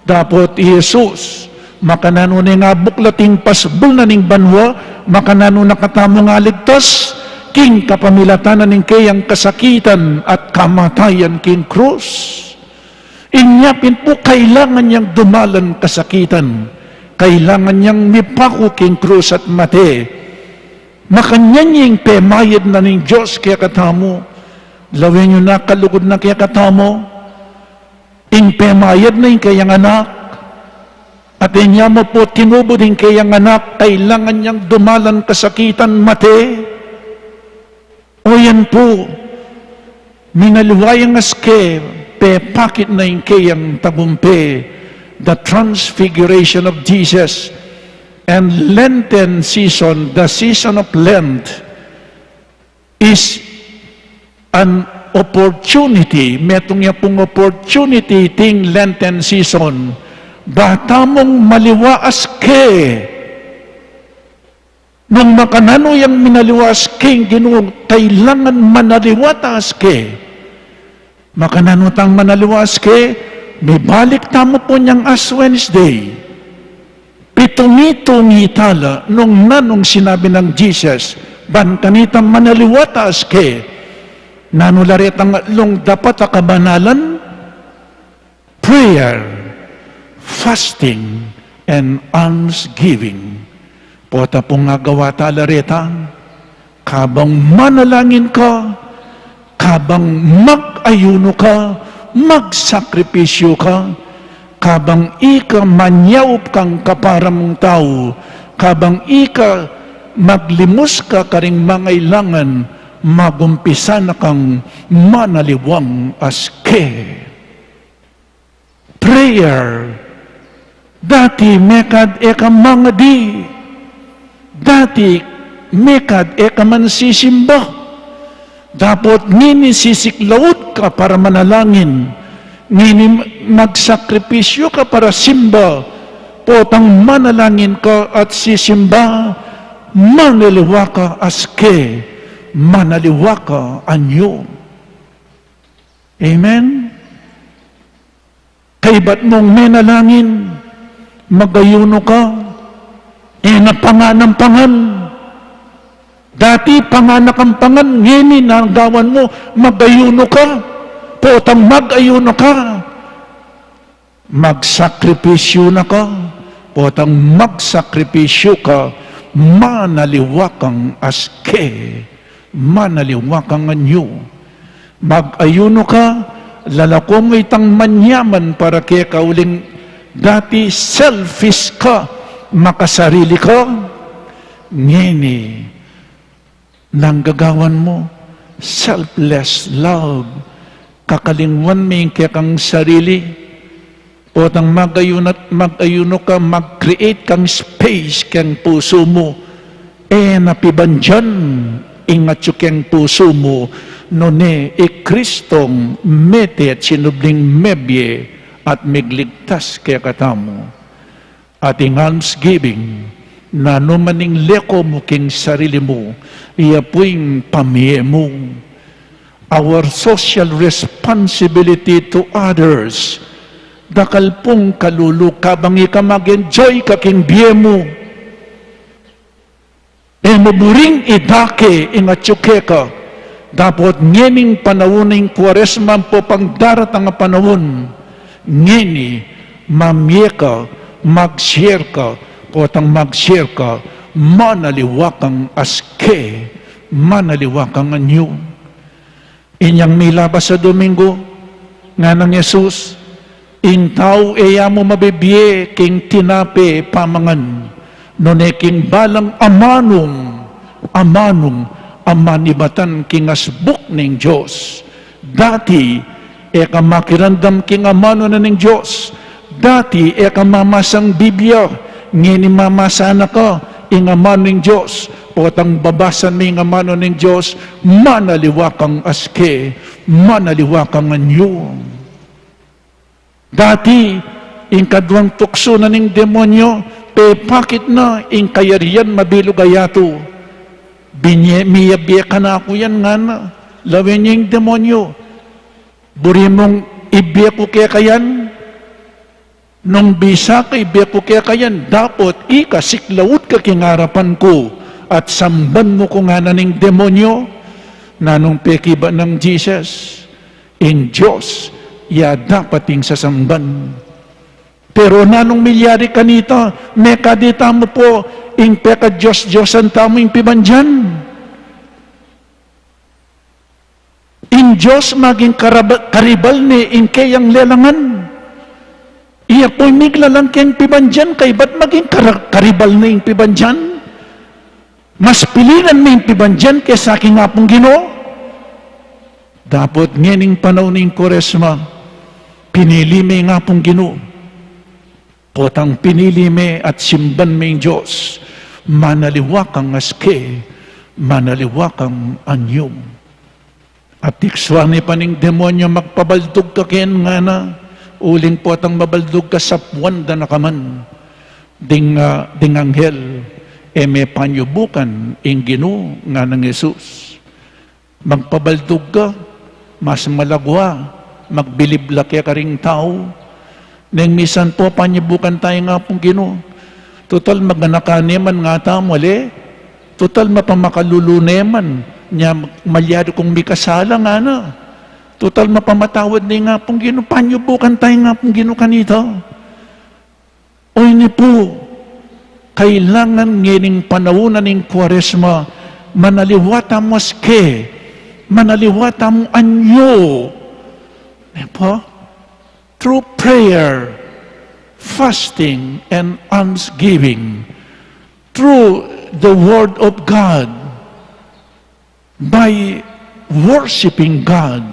Dapat Jesus, makanano na nga buklating pasbul na ning banwa, makanano na katamo nga ligtas, king kapamilatan na ning kayang kasakitan at kamatayan king krus. Inyapin po, kailangan niyang dumalan kasakitan. Kailangan niyang mipako king krus at mate. Makanyan niyang pemayad na ng Diyos kaya katamo. Lawin niyo na kalugod na kaya katamo. Ing pemayad na yung kayang anak. At inya mo po tinubo din kayang anak. Kailangan niyang dumalan kasakitan mate. O yan po, minaliwayang aske, pakit na yung kayang tagumpe, the transfiguration of Jesus, and Lenten season, the season of Lent, is an opportunity, metong niya pong opportunity ting Lenten season, bata mong maliwaas ke, nung makanano yung minaliwaas ke, Ginoo, kailangan manaliwatas ke, makananutang manaliwas ke, may balik tamo po niyang Ash Wednesday. Pitong-itong itala, nung nanong sinabi ng Jesus, ban kanita manaliwatas ke nanularit ang atlong dapat akabanalan, prayer, fasting, and almsgiving. Pota pong nga gawa talarita, kabang manalangin ka, kabang mag-ayuno ka, magsakripisyo ka, kabang ika manyaup kang kaparamong tao, kabang ika maglimos ka karing mangailangan, magumpisa na kang manaliwang aske. Prayer, dati mekad eka mga di, dati mekad eka man sisimba, dapat ngini sisiklaut ka para manalangin, ngini magsakripisyo ka para simba, potang manalangin ka at sisimba, manaliwa ka aske, manaliwa ka anyo. Amen? Kaibat mong menalangin, magayuno ka, napangan ng pangan. Dati panganak ang pangan, ngini nagawan mo, magayuno ka, potang magayuno ka, magsakripisyo na ka, potang magsakripisyo ka, manaliwakang aske, manaliwakang anyo. Mag-ayuno ka, lalakong itang manyaman para kaya kauling dati selfish ka, makasarili ka, ngini, nanggagawan mo, selfless love, kakalingwan may kaya kang sarili, potang mag-ayuno ka, mag-create kang space kang puso mo, napibandyan, ingat yung kang puso mo, none, Kristong mete at sinubling mebye at migligtas kaya katamo. Ating almsgiving, na numaning leko mo king sarili mo, iya po'ing pamiye mo. Our social responsibility to others, dakal pong kalulu kabang ika mag-enjoy kaking biye mo. Maburing idake ingatyuke ka, dapat ngening panawuning Kwaresma po pang daratang panawon, ngeni mamye ka, mag-share ka, potang mag-share ka, manaliwakang aske, manaliwakang anyo. Inyang milabas sa Domingo, nga ng Yesus, in tao eya mo mabibye, king tinape pamangan, noneking balang amanong, amanibatan king asbuk ning Diyos. Dati, eka makirandam king amano na ning Diyos. Dati, eka mamasang Biblia, ngini mamasana ka, ing amano ning Diyos. Potang babasan mo ing amano ning Diyos, manaliwakang aske, manaliwakang anyo. Dati, ing kadwang tukso na ning demonyo, pakit na, ing kayarian mabilog ayato. Miyabye ka na ako yan nga na. Lawin niya yung demonyo. Buri mong ibiya ko kaya kayan. Nung bisa ka, ibiya ko kaya kayan. Dapat ikasiklaut ka kingarapan ko. At samban mo ko nga na ng demonyo. Nanong pekiba ng Jesus. In Diyos, ya dapat yung sasamban. Pero nanong milyari kanita, mekadita mo po, ing peka Diyos-Diyosan tamo ing pibandyan. In Diyos maging karibal ni ing kayang lelangan. Iya po'y miglalang kayang pibandyan, kay ba't maging karibal na ing pibandyan? Mas pilinan na ing pibandyan kaysa aking apong Ginoo. Dapat ngening panahon ng Kwaresma, pinili may nga pong Ginoo. Potang pinili me at simban me Diyos, manaliwakang aske, manaliwakang anyong. At tikswani pa ning demonyo magpabaldog ka ken nga na, uling potang mabaldog ka sa puwanda na kaman, ding anghel, may panyubukan ing Ginoo nga ng Jesus. Magpabaldog ka, mas malagwa, magbilibla kaya ka ring tao, nang misan po, panyabukan tayo nga pong Ginoo. Total, magnanakaniman nga ta, mali. Total mapamakaluluneman, niya malyado kong may kasala nga na. Total mapamatawad ni nga pong gino, panyo bukan tayo nga pong gino kanito. O ini po, kailangan ngining panawunan ng Kwaresma, manaliwata mo ske, manaliwata mo anyo. Po, through prayer, fasting, and almsgiving, through the Word of God, by worshiping God,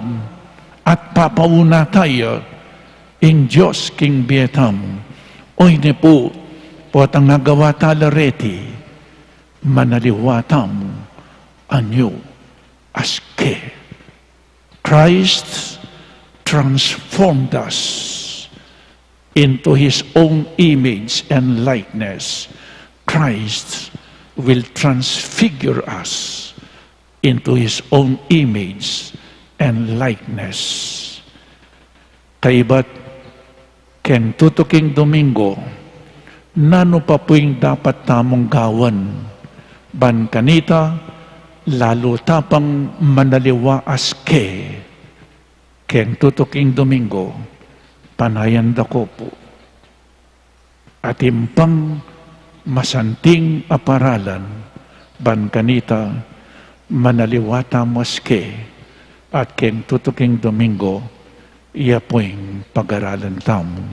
at papauna tayo in Diyos King Bietam. O hindi po, potang nagawa talareti, manaliwatam anyo aske. Christ transformed us into His own image and likeness. Christ will transfigure us into His own image and likeness. Kaiba't ken tutuking Domingo, nano pa po'y dapat tamong gawan. Ban kanita, lalo tapang manaliwaas ke. Ken tutuking Domingo, panayan dako po. At impang masanting aparalan, ban kanita, manaliwata maske, at ken tutuking Domingo, iya po'y pag-aralan tamo.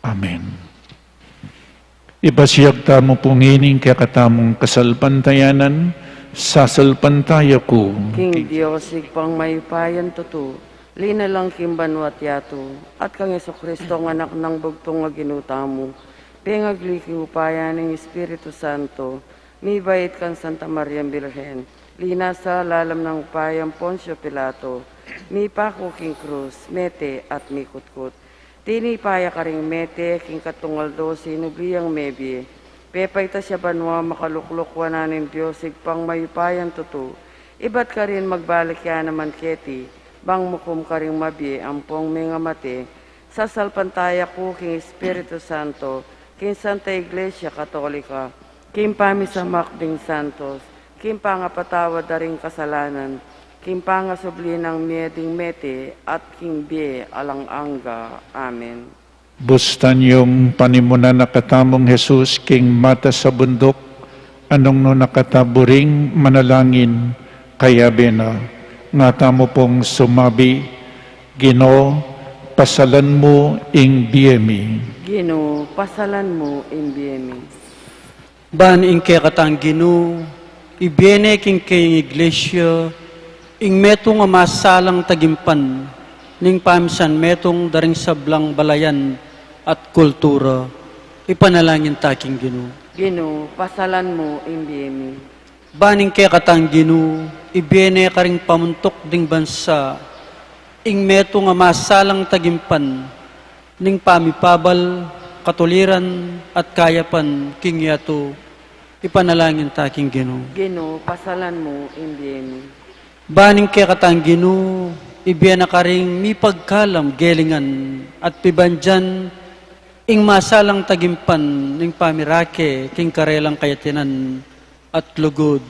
Amen. Ibasiyag tamo pungining kaya katamong kasalpantayanan, sasalpantaya ko. King Diyos, igpang mayupayan tutu, linalang kimbanwat yato, at kang Yesu Kristo ng anak ng bugtong nga ginutamo, pengagliki upaya ng Espiritu Santo, mi bayit kan Santa Maria Birhen, lina sa lalam ng upayang Poncio Pilato, mi pako king krus, mete at mi kutkut. Tini paya karing mete, king katungal dosi, nubliyang mebi. Pepay ta siya banwa, makaluklok wananin Diyos, igpang mayupayan tutu. Ibat ka rin magbalik yan naman keti, bang mukum ka rin mabi, ampong mga mate. Sasalpantaya ko, king Espiritu Santo, king Santa Iglesia Katolika, king pamisamak ding Santos, king pangapatawad na rin kasalanan, king pangasubli ng mieding mete, at king bie alang angga. Amen. Bustan yung panimunan na katamong Jesus, king mata sa bundok, anong no nakataburing manalangin, kaya bena, nga tamo pong sumabi, Gino, pasalan mo ing biyemi. Gino, pasalan mo in biemi. Ban ing kaya katang Gino, ibiyene king kayong iglesia, ing metong masalang tagimpan, ning pamisan metong daring sablang balayan at kultura, ipanalangin taking Gino. Gino, pasalan mo in biemi. Baning kaya katang Gino, ibiyene ka ring pamuntok ding bansa, ing metong masalang tagimpan, ning pamipabal, katuliran at kayapan king yato, ipanalangin taking Gino. Gino, pasalan mo in biemi. Baning kaya katang Gino, ibiyan na ka ring mi pagkalam gelingan at pibandyan ing masalang tagimpan ning pamirake king karelang kayatinan at lugod,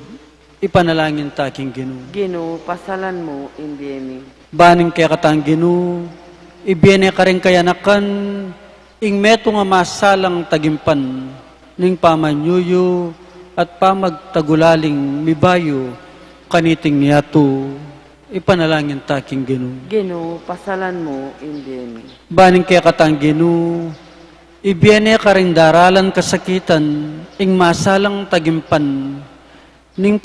ipanalangin taking Gino. Gino, pasalan mo in biemi. Baning kaya katang Gino, ibiyan na ka ring kayanakan ing meto nga masalang tagimpan ning pamanyuyo at pamagtagulaling mibayo kaniting niyato, ipanalangin taking Gino. Gino, pasalan mo in biemi. Baning kaya katang Gino, ibiyene ka rin daralan kasakitan, ing masalang tagimpan, ning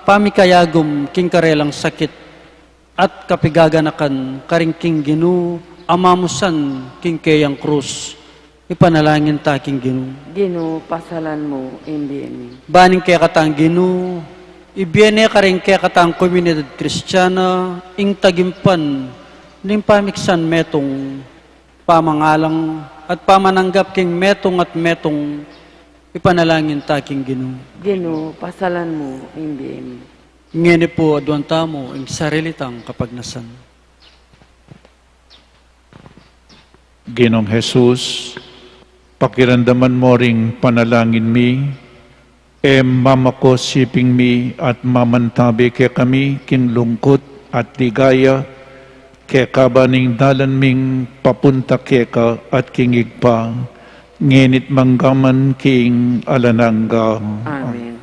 pamikayagom king karelang sakit, at kapigaganakan karing king Gino, amamusan king kayang krus, ipanalangin taking Gino. Gino, pasalan mo in biemi. Baning kaya katang Gino, ibiyene ka rin kaya katang komunidad Kristiyana, ing tagimpan, ning pamiksan metong pamangalang at pamananggap king metong at metong, ipanalangin taking Gino. Gino, pasalan mo in biemi. Ngene po adwan tamo ing sarilitang kapagnasan. Ginong Jesus, pakiramdaman mo ring panalangin mi, mamako siping mi at mamantabi ke kami kin lungkot at ligaya ke kabaning dalan ming papunta ke ka at kingig pa ngenit manggaman king alanangga. Amen.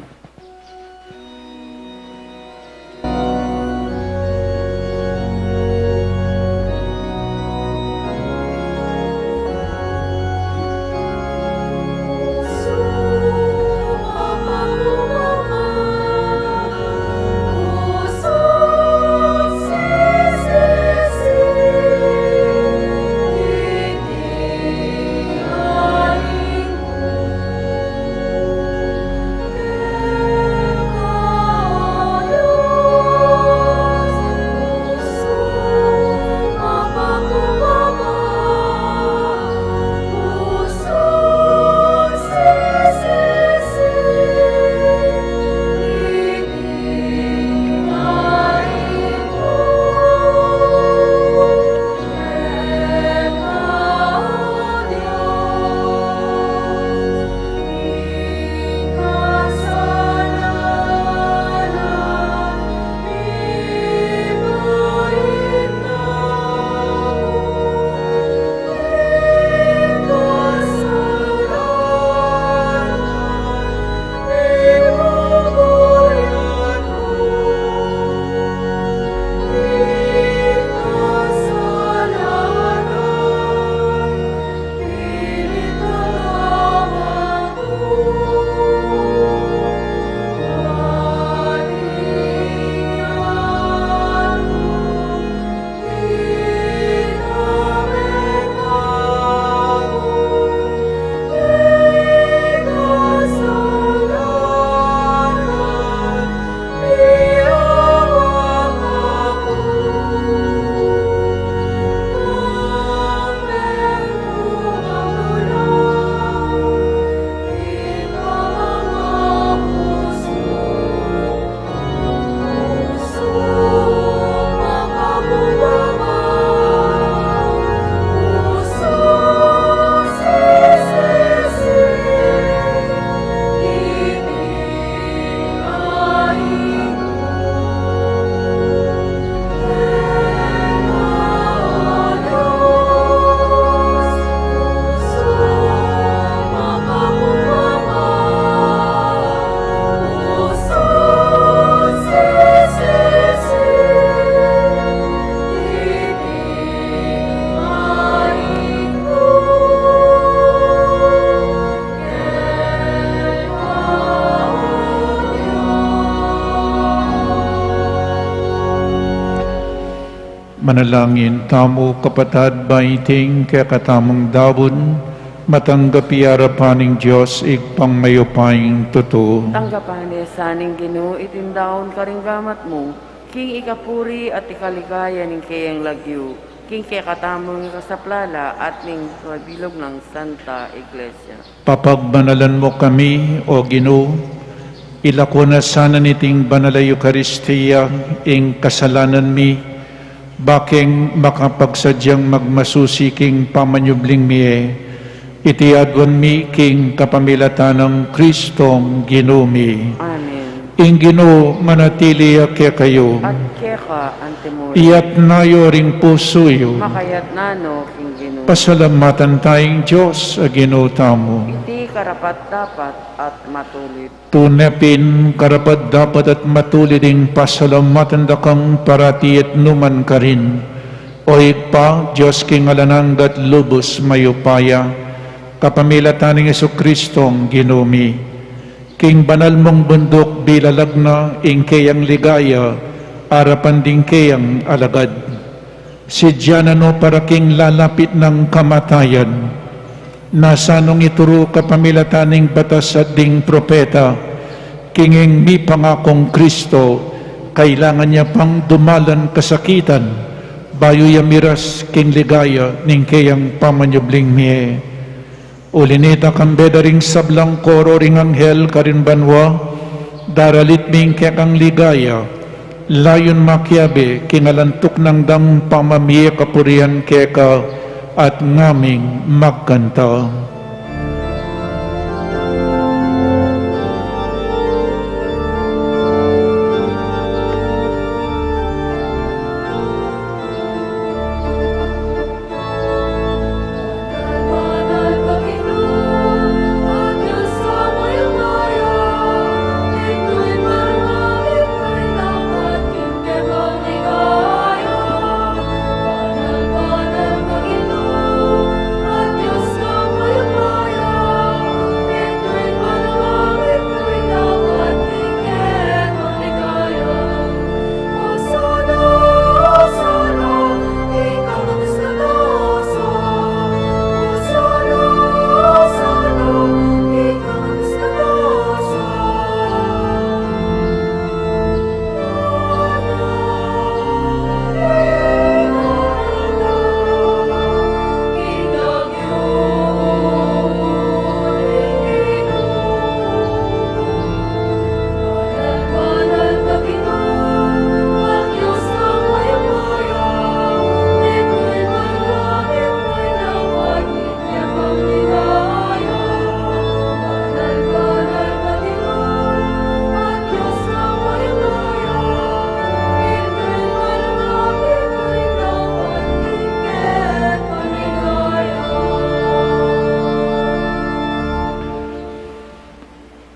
Manalangin tamo kapatad baiting kaya katamang dawon, matanggapi arapaning Diyos igpang mayopaying totoo. Tanggapan niya saning Ginoo itindaon karinggamat mo, king ikapuri at ikaligaya ning kayang lagyo, king kaya katamang kasaplala at ning kabilog ng Santa Iglesia. Papagbanalan mo kami, O Ginoo, ilako na sana niting banal na Eucharistia ing kasalanan mi, baking makapagsadyang magmasusiking pamanyubling mi iti adwan mi king kapamilatan ng Kristong Ginoo. Amen. Ing Ginoo manatili kaya kayo, At keka antemori, iyat nayo ring pusoyo, makayat nano king Ginoo. pasalamatan tayong Diyos, Ginoo tamo. Iti karapat dapat at matulit. Tunepin karapat dapat at matuliding pasalamatan da kang parati at numan ka rin. O pa, Diyos king alananggat lubos mayupaya, kapamilatan ng Jesucristong Ginoo. King banal mong bundok bilalag na ing kayang ligaya, arapan ding kayang alagad. Si Diyanano para king lalapit ng kamatayan, nasanong ituro kapamilataning batas at ding propeta, kinging mi pangakong Kristo, kailangan niya pang dumalan kasakitan, bayo yamiras king ligaya ning kayang pamanyubling miye. Ulinita kambeda ring sablang koro ring anghel karin banwa, daralit ming kekang ligaya, layon makiabe kinalantok ng dang pamamiye kapurihan keka, at ngaming magkanta.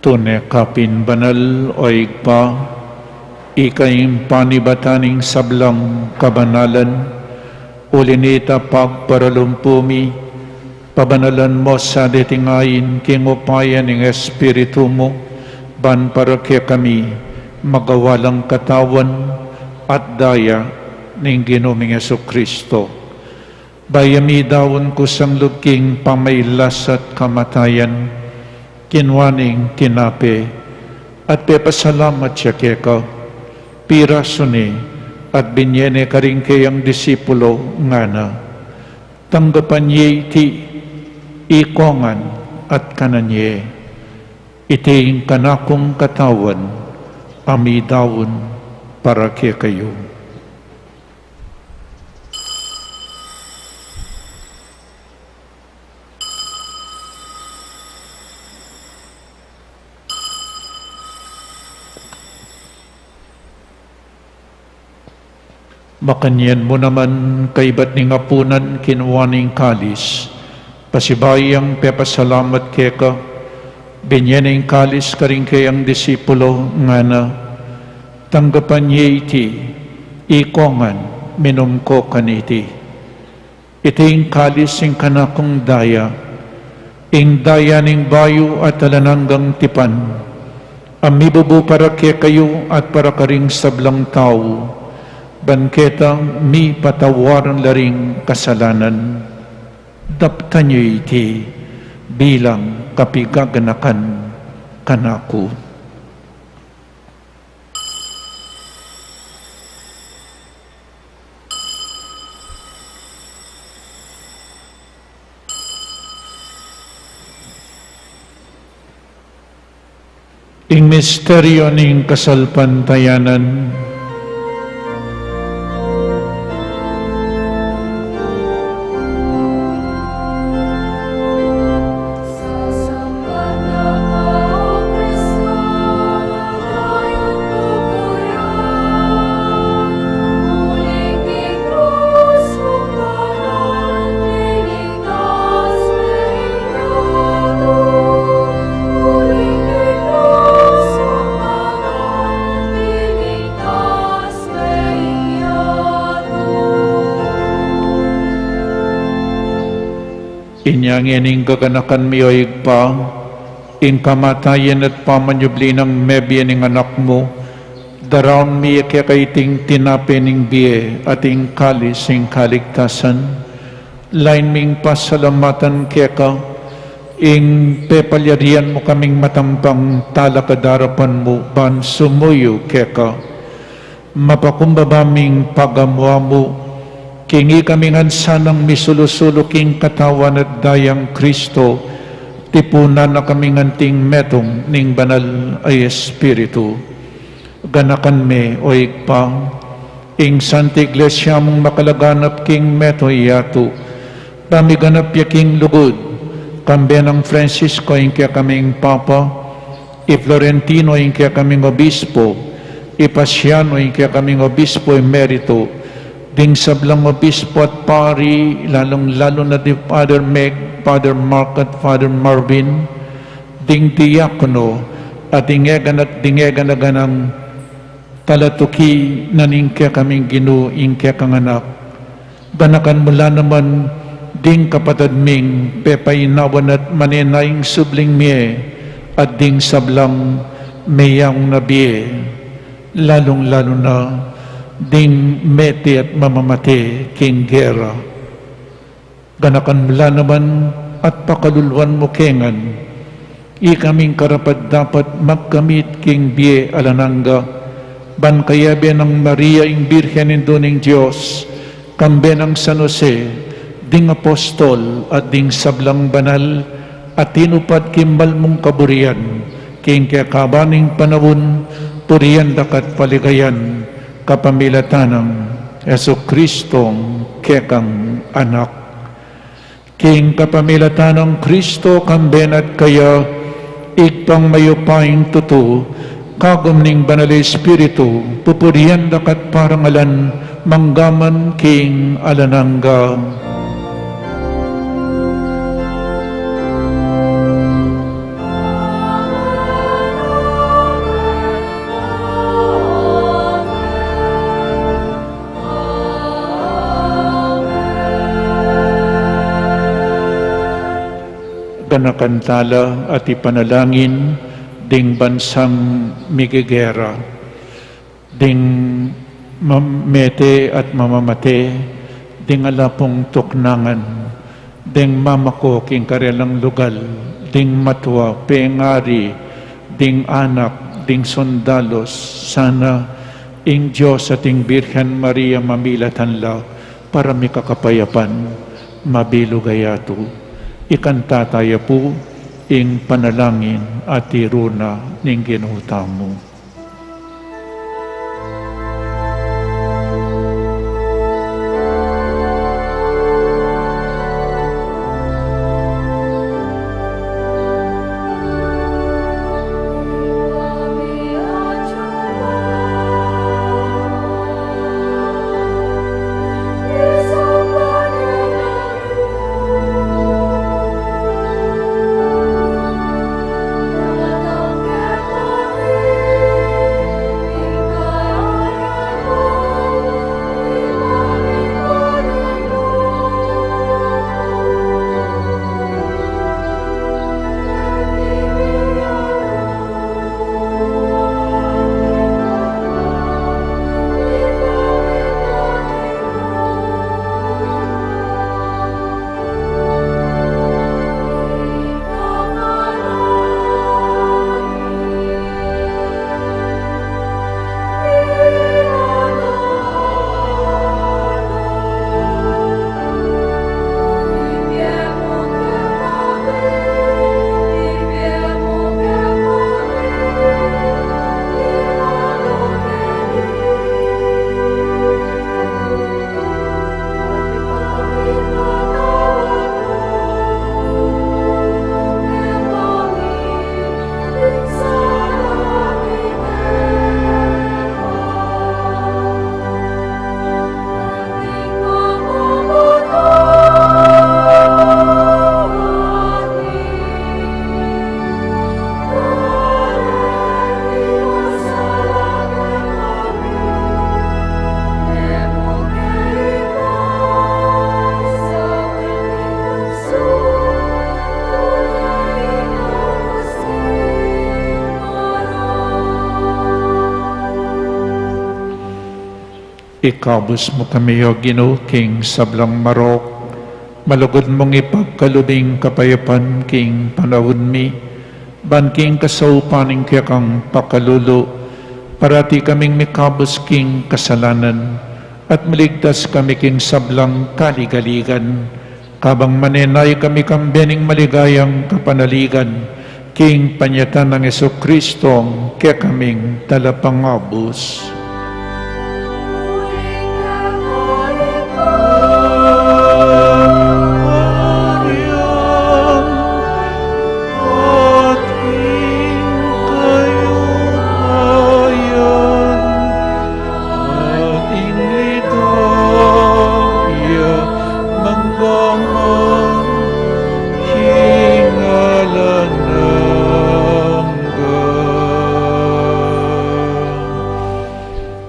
Tune kapin banal o igpa, ikayim panibataning sablang kabanalan, ulinita pagparalumpumi, pabanalan mo sa detingayin kingupayan ng Espiritu mo, ban para kaya kami magawalang katawan at daya ng Ginoong Jesucristo. Bayami dawon ko sang lubking pamaylas at kamatayan, kinwaning tinape, at pepasalamat siya keka, piraso ni, at binyene ka rin kayang disipulo nga na, tanggapan niya iti, ikongan at kananye, itiing kanakong katawan, amidawon para kaya kayo. Makanyan mo naman kaibat ni ngapunan kinwaning kalis, pasibayang pepasalamat keka, binyaning kalis karing kayang disipulo nga na, tanggapan niya iti, ikongan, minum ko kaniti. Iting kalis ing kanakong daya, ing daya ning bayo at alananggang tipan, amibubu para kaya kayo at para karing sablang tao, banketang mi patawaran laring kasalanan, daptan niyo iti bilang kapigaganakan kanako. Ing misteryo ning kasalpantayanan, inyang ining gaganakan mi o igpa, in kamatayan at pamanyubli ng mebye ning anak mo, daraon mi kaiting tinape ning biye at ing kalis ing kaligtasan, lain ming pasalamatan keka, ing pepalyarian mo kaming matampang talakadarapan mo, ban sumuyo keka, mapakumbabaming pagamwa mo, kingi kami nga sanang misulusulo king katawan at dayang Kristo, tipunan na kami nganting metong ning banal ay Espiritu. Ganakan me o igpang, ing Santa Iglesia mong makalaganap king meto iyato, pamiganap ya king lugod, kambe ng Francisco ing kaya kaming Papa, i Florentino ing kaya kaming Obispo, i Pasiano ing kaya kaming Obispo Emerito, ding sablang obispo at pari, lalong-lalo na di Father Meg, Father Mark at Father Marvin, ding diakono at dingegan na ganang talatuki na ningkya kaming Ginoo ingkya kang anak. Ganakan mula naman ding kapatid ming pepainawan at manenaying subling miye at ding sablang mayang nabiye, lalong-lalo na ding meti at mamamati king gera. Ganakan mula naman at pakaluluan mo kengan, ikaming karapat dapat magkamit king biye alananga, ban kayabe ng Maria ing Birhen ning Diyos, kambe ng San Jose, ding apostol at ding sablang banal, at tinupad kimbal mong kaburian, king kakabaning panawon, puriyan dakat paligayan, kapamilatanang Jesukristong kekang anak. King kapamilatanang Kristo kamben at kaya igpang mayupaing tuto, kagom ning banal Espiritu, pupuriyan dakat parangalan, manggaman king alanangga. kanakantala at ipanalangin ding bansang migigera, ding mamete at mamamate, ding alapong tuknangan, ding mamako king karelang lugal, ding matwa, pengari, ding anak, ding sondalos, sana ing Diyos at ing Birhen Maria mamilatan la para may kakapayapan, mabilugayato. Ikanta tayo po ing panalangin at iruna ning ginutamo. Ikabos mo kami, O Ginoo, king sablang marok, malugod mong ipagkalubing kapayapan king panahon mi, ban king kasaupaning kaya kang pakalulo, parati kaming mikabos king kasalanan, at maligtas kami king sablang kaligaligan, kabang manenay kami kambening maligayang kapanaligan, king panyatan ng Jesucristo, kaya kaming talapangabos.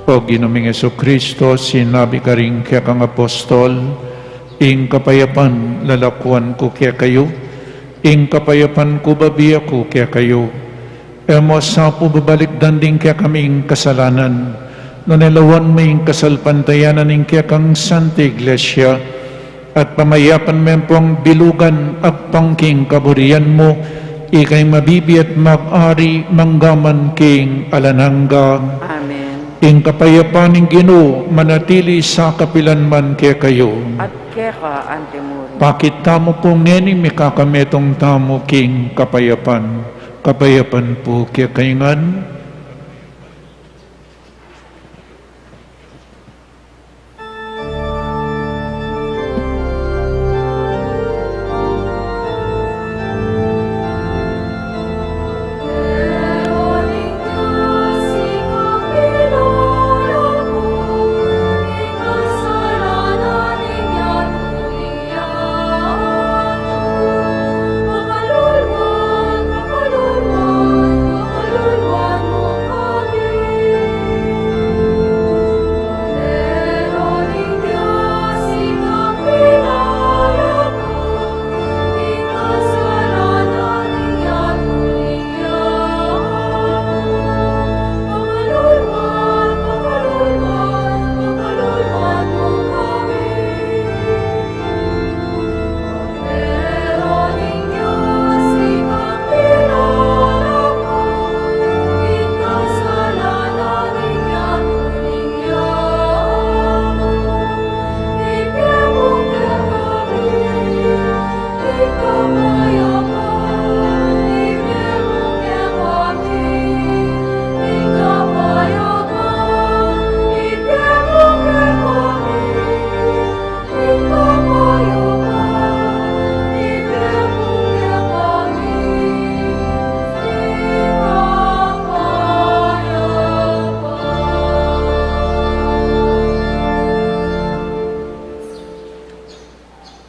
O Ginoong Jesucristo, sinabi ka rin kaya kang apostol, ing kapayapan lalakuan ko kaya kayo, ing kapayapan ko babiya ko kaya kayo. Emo sa po babalik danding kaya kaming kasalanan, no nilawan mo ing kasalpantayanan ing kaya kang Santa Iglesia, at pamayapan mo pong bilugan at pangking kaburian mo, ikay mabibi at mag-ari manggaman king alananggang. Amen. Ing kapayapaning Ginoo manatili sa kapilanman kaya kayo. At kaya ka, Antemuri. Pakita mo pong nening may kakametong tamo king kapayapan. Kapayapan po kaya kaingan. Makalulwan mo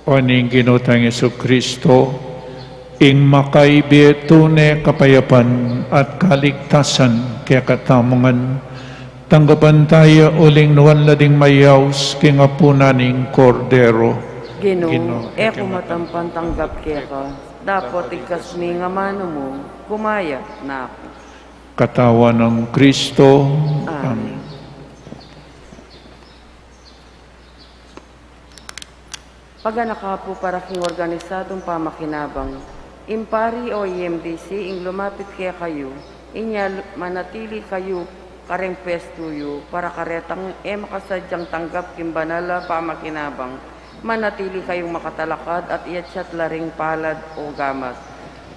O ning ginutang Yesu Kristo, ing makaibetune kapayapan at kaligtasan kaya katamongan, tanggapan tayo uling nuwan lading mayaws king apunaning kordero. Ginoo, kumatampan tanggap ka, dapat ikas mi nga mano mo, kumaya na ako. Katawan ng Kristo. Amen. Pag-anaka po para king organisadong pamakinabang, impari o EMDC, ing lumapit kaya kayo, inya manatili kayo karempes tuyo, para karetang makasadyang tanggap kimbanala pamakinabang, manatili kayong makatalakad at iyatsat laring palad o gamas.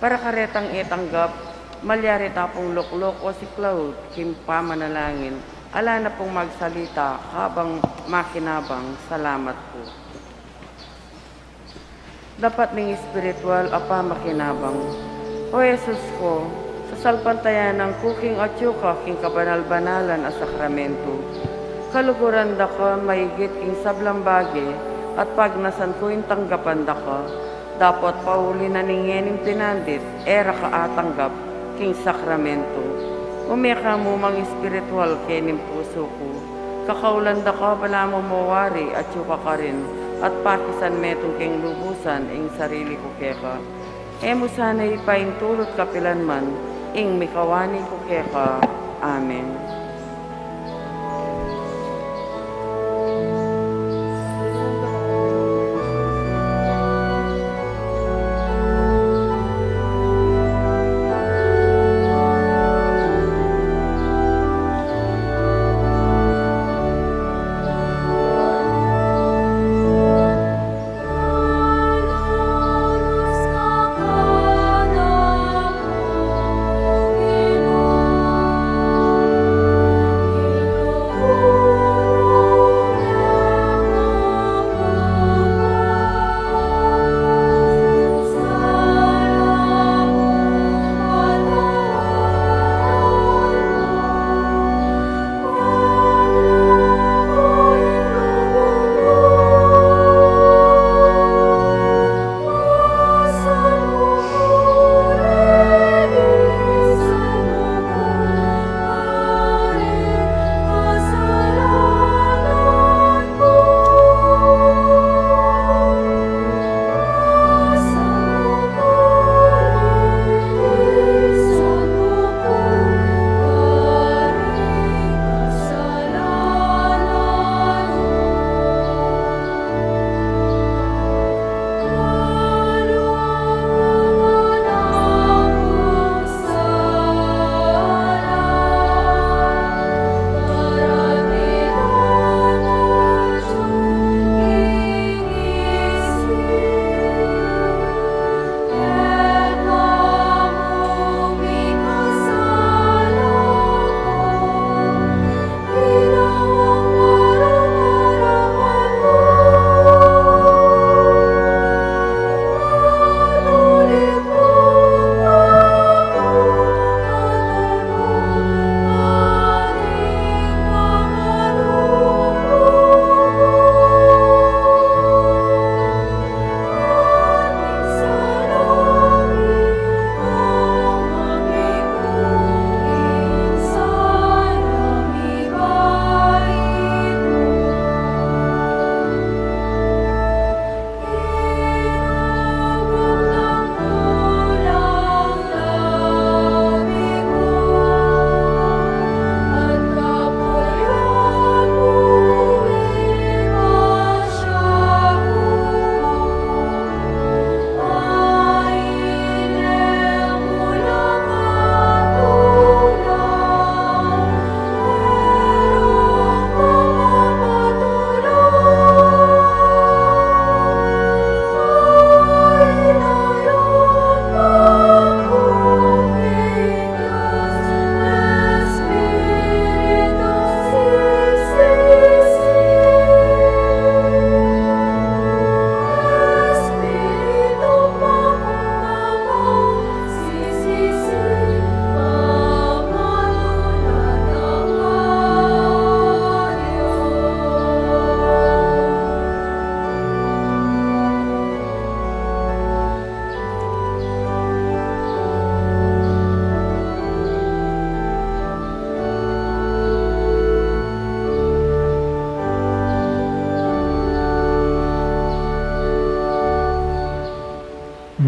Para karetang tanggap, malyari tapong luklok o si Cloud, kim pamanalangin, ala na pong magsalita habang makinabang, salamat po. Dapat ning espiritual apa makinabang. O Jesus ko, sa salpantayan ng kuking at yuka king kabanal-banalan a sakramento, kaluguran da ka maigit king sablambage at pagnasan ko yung tanggapan da ka, dapat pauli na ningening tinandit, era ka atanggap king sakramento. Umeka mo mang espiritual kening puso ko, kakaulan da ka bala mo mawari at yuka ka rin, at pakisan metong king lubusan ing sarili ko keka. Emo sana ipaintulot kapilanman, ing mikawani ko keka. Amen.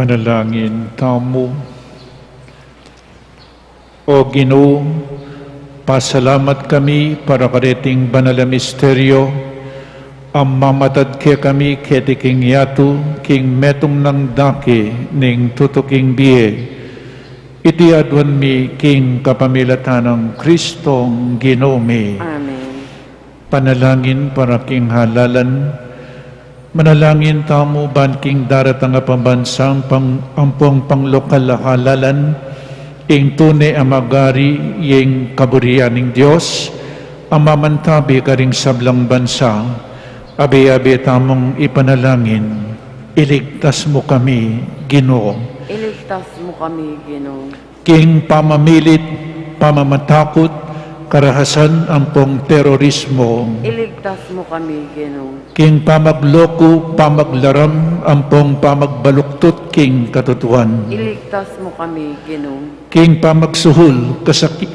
Manalangin tamo. O Ginoo, pasalamat kami para kariting banal na misteryo, ang mamatad kaya kami keti king yatu, king metong nang daki, ning tutuking biye. Iti adwan mi king kapamilatan ng Kristong Ginoo. Amen. Panalangin para king halalan. Manalangin tamo ban king daratang pambansang ampong panglokal halalan, ing tunay amagari ing kaburian ng Diyos, amamantabi karing sablang bansa, abi-abi tamong ipanalangin, iligtas mo kami, Ginoo. Iligtas mo kami, Ginoo. King pamamilit, pamamatakot, karahasan ampong terorismo, Iligtas mo kami, Ginoo. king pamagloko, pamaglaram, ampong pamagbaluktot, king katutuan. Iligtas mo kami, Ginoo. King pamagsuhul,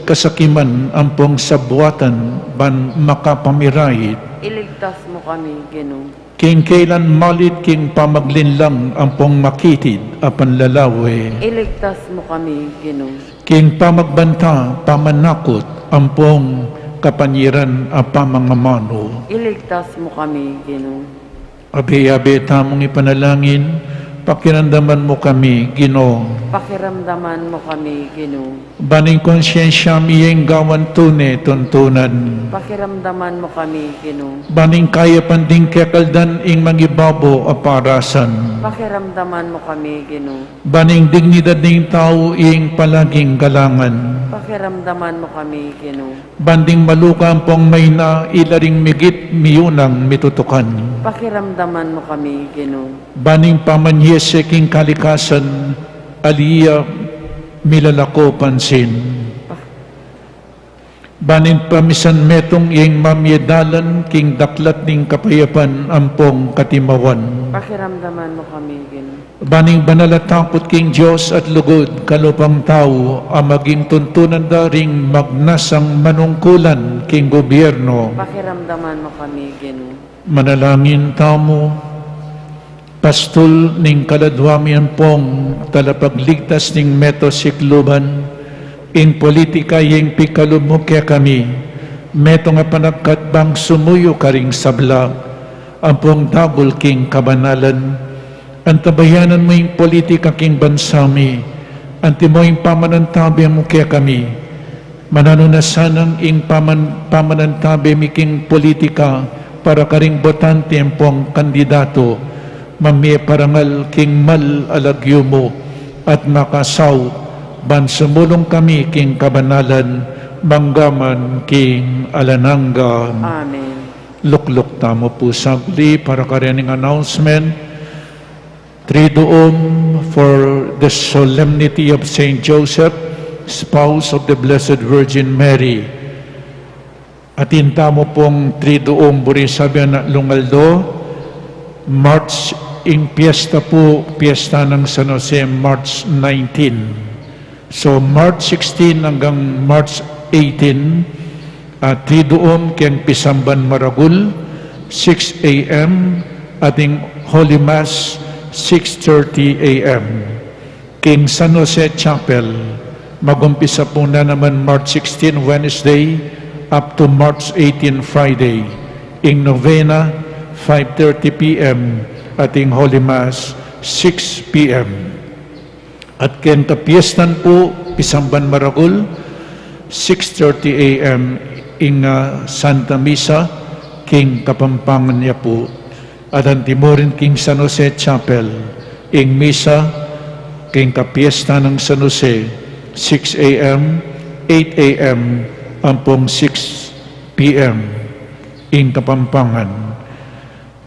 kasakiman, ampong sabwatan, ban makapamirahit. Iligtas mo kami, Ginoo. King kailan malit, king pamaglinlang, ampong makitid, apan lalawe. Iligtas mo kami, Ginoo. King pamagbanta, pamanakot, ampong kapanyiran, apamangamano. Iligtas mo kami, Ginoo. Abi-abi tamong ipanalangin, pakiramdaman mo kami, Ginoo. Pakiramdaman mo kami, Ginoo. Baning konsyensya miyeng gawan tune tuntunan. Pakiramdaman mo kami, Ginoo. Baning kaya panding kekaldan ing mangibabo aparasan. Pakiramdaman mo kami, Ginoo. Baning dignidad ng tao ing palaging galangan. Pakiramdaman mo kami, Ginoo. Banding malukang pong may na ilaring migit miyunang mitutukan. Pakiramdaman mo kami, Ginoo. Baning pamanyese king kalikasan, aliya milalako pansin. Baning pamisan metong ing mamyedalan, king daklat ning kapayapan, ampong katimawan. Pakiramdaman mo kami, Ginoo. Baning banalatakot king Diyos at lugod, kalupang tao, ang maging tuntunan daring magnasang manungkulan king gobyerno. Pakiramdaman mo kami, Ginoo. Manalangin tamo, pastol ning kaladwamian pong talapagligtas ning meto sikluban, in politika yung pikalumok kaya kami, meto nga panagkatbang sumuyo karing sabla, ang pong double king kabanalan, ang tabayanan mo yung politika king bansami, anti mo yung pamanantabi mo kaya kami, mananunasanang ing pamanantabi mi king politika, para karing botante ang pong kandidato, mamie parangal king mal alagyo mo, at makasaw, ban sumulong kami king kabanalan, manggaman king alananga. Amen. Lukluk tamo po sabli para karining announcement. Triduum for the solemnity of Saint Joseph, spouse of the Blessed Virgin Mary. Atin tamo pong Triduum buri sabi na Lungaldo, March ing piyesta po, piyesta ng San Jose, March 19. So March 16 hanggang March 18, Triduum keng Pisamban Maragul, 6 a.m. ating Holy Mass, 6:30 a.m. King San Jose Chapel, magumpisa po na naman March 16 Wednesday up to March 18 Friday. Ing novena, 5:30 p.m. ating Holy Mass, 6 p.m. At ken kapiestan po, Pisamban Maragul, 6:30 a.m. ing Santa Misa, king Kapampangan niya po. At ang timurin king San Jose Chapel, ing Misa, king kapiesta ng San Jose, 6 a.m., 8 a.m., ampong 6 p.m. ing Kapampangan.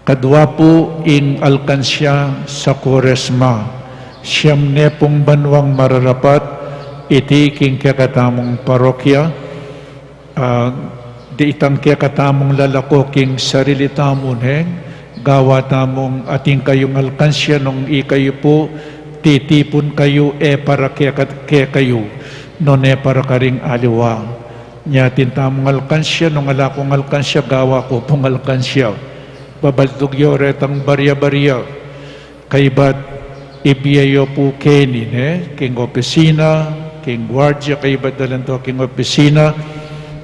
Kadwa po ing alkansya sa Quaresma, siyam nepong banwang mararapat, iti king kakatamong parokya, di itang kakatamong lalako king sarili tamon gawa tamong ating kayong alkansya nung ikayo po, titipon kayo para kaya kayo, non para karing aliwa. Nyatin tamong alkansya, nung alakong alkansya, gawa ko pong alkansya. Babaldog yo retang barya-barya, kaybat ibiyayo po kenin, king opisina, king guardia, kay badalan to king opisina,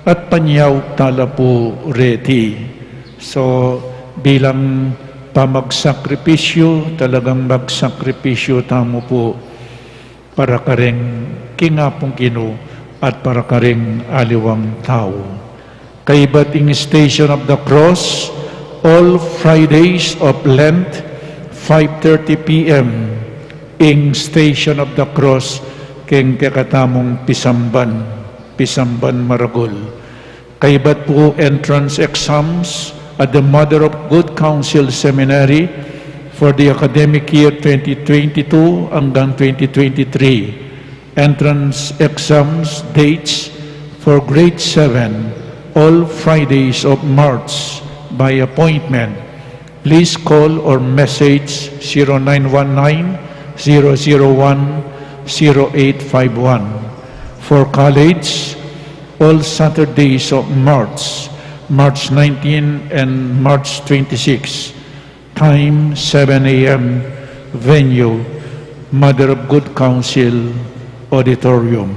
at panyaw tala po reti. So, bilang pamagsakripisyo, talagang magsakripisyo tamo po para kareng kingapong Ginoo at para kareng aliwang tao. Kay bating Station of the Cross, all Fridays of Lent, 5:30 p.m. ing Station of the Cross, king kakatamong Pisamban Maragol. Kay bat po entrance exams at the Mother of Good Counsel Seminary for the academic year 2022 hanggang 2023. Entrance exams dates for grade 7, all Fridays of March by appointment. Please call or message 0919-001-0851. For college, all Saturdays of March, March 19 and March 26. Time 7 a.m. Venue, Mother of Good Counsel Auditorium.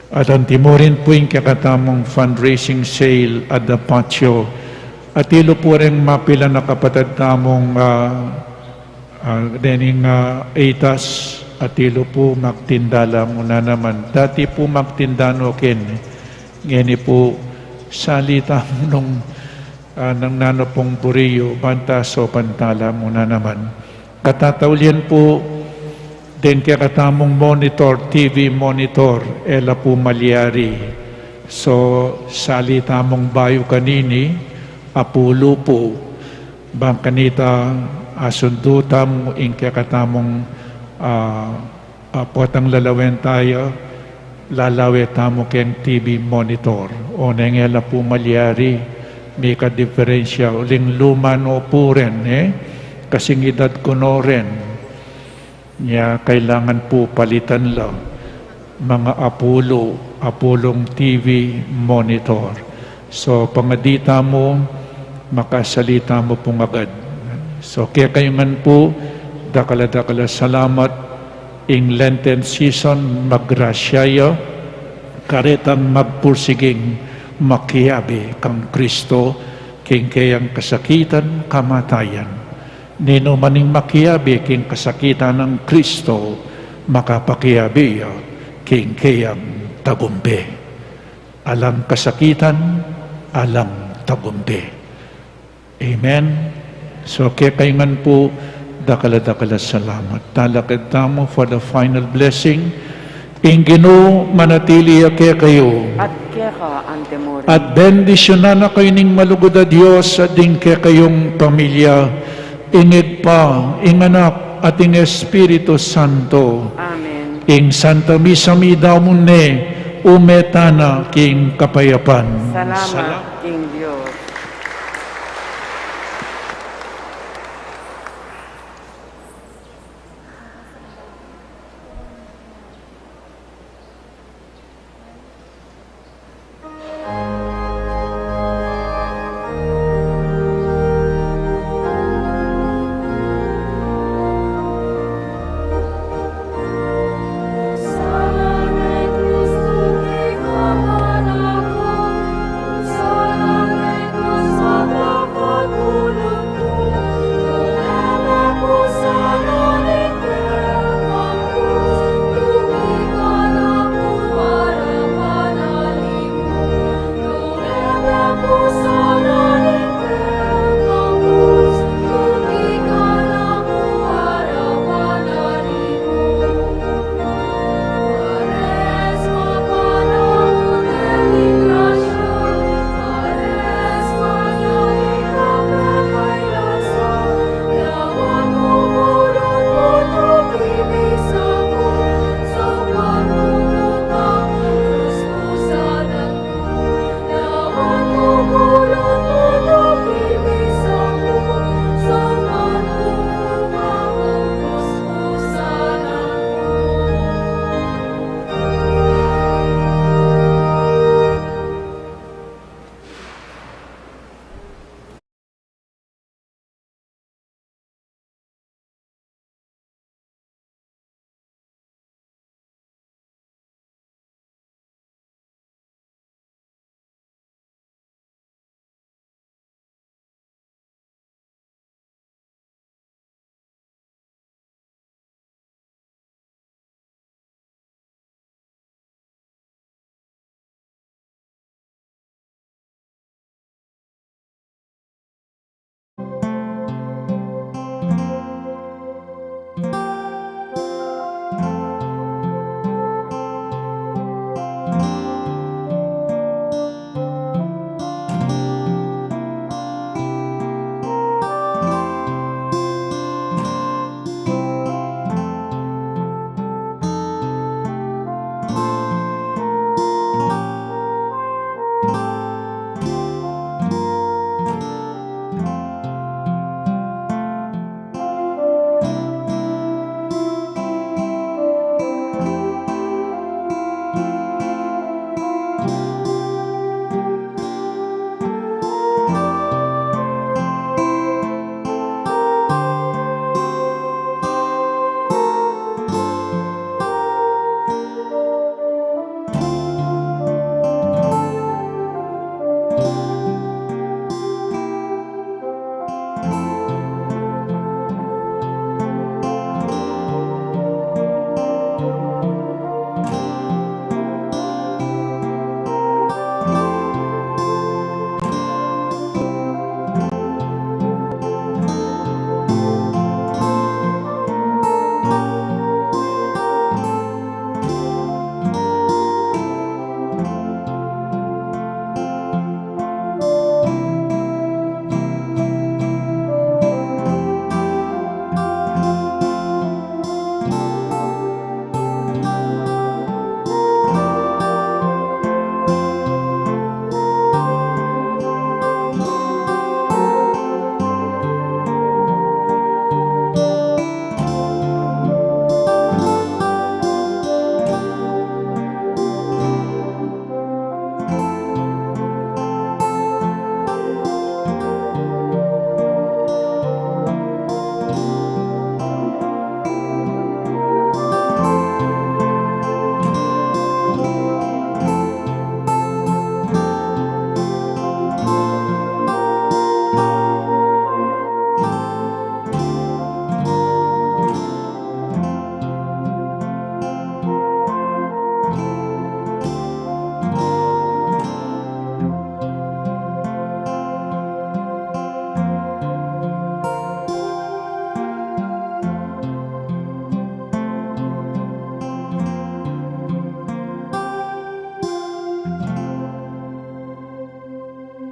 At ang timurin po yung kakatamong fundraising sale at the patio. At ilo po rin mapila na kapatid tamong etas at ilo po magtindala muna naman. Dati po magtindano ken. Ngeni po salita nung ng nanopong buriyo, banta so pantala muna naman. Katataulian po din kaya katamong monitor, TV monitor, ela po malyari. So, salita mong bayo kanini, apulo po, bang kanita asundutam, ing kaya katamong potang lalawen tayo, lalawe tamo keng TV monitor. O nengela po malyari, may ka-diferensya, uling lumano po rin, kasing edad ko no rin. Niya kailangan po palitan lang mga apulong TV monitor. So pangadita mo, makasalita mo pong agad. So kaya kayo man po, dakala salamat in Lenten season, maggrasyaya, karetang magpursiging makiabi kang Kristo, king kayang kasakitan, kamatayan. Nino maning makiabi king kasakitan ng Kristo, makapakiabi king kayang tagumbe. Alang kasakitan, alang tagumbe. Amen. So kaya kayo po, dakala salamat. Talakad tamo for the final blessing. Ing Ginoo manatili kaya kayo. At kaya ka, Antemore. At bendisyonan na kayo ning malugod a Diyos at din kaya kayong pamilya. Ingig pa, ing anak at ing Espiritu Santo. Amen. Ing Santa Misa mi daw mo ne, umetana king kapayapan. Salamat, King Diyos.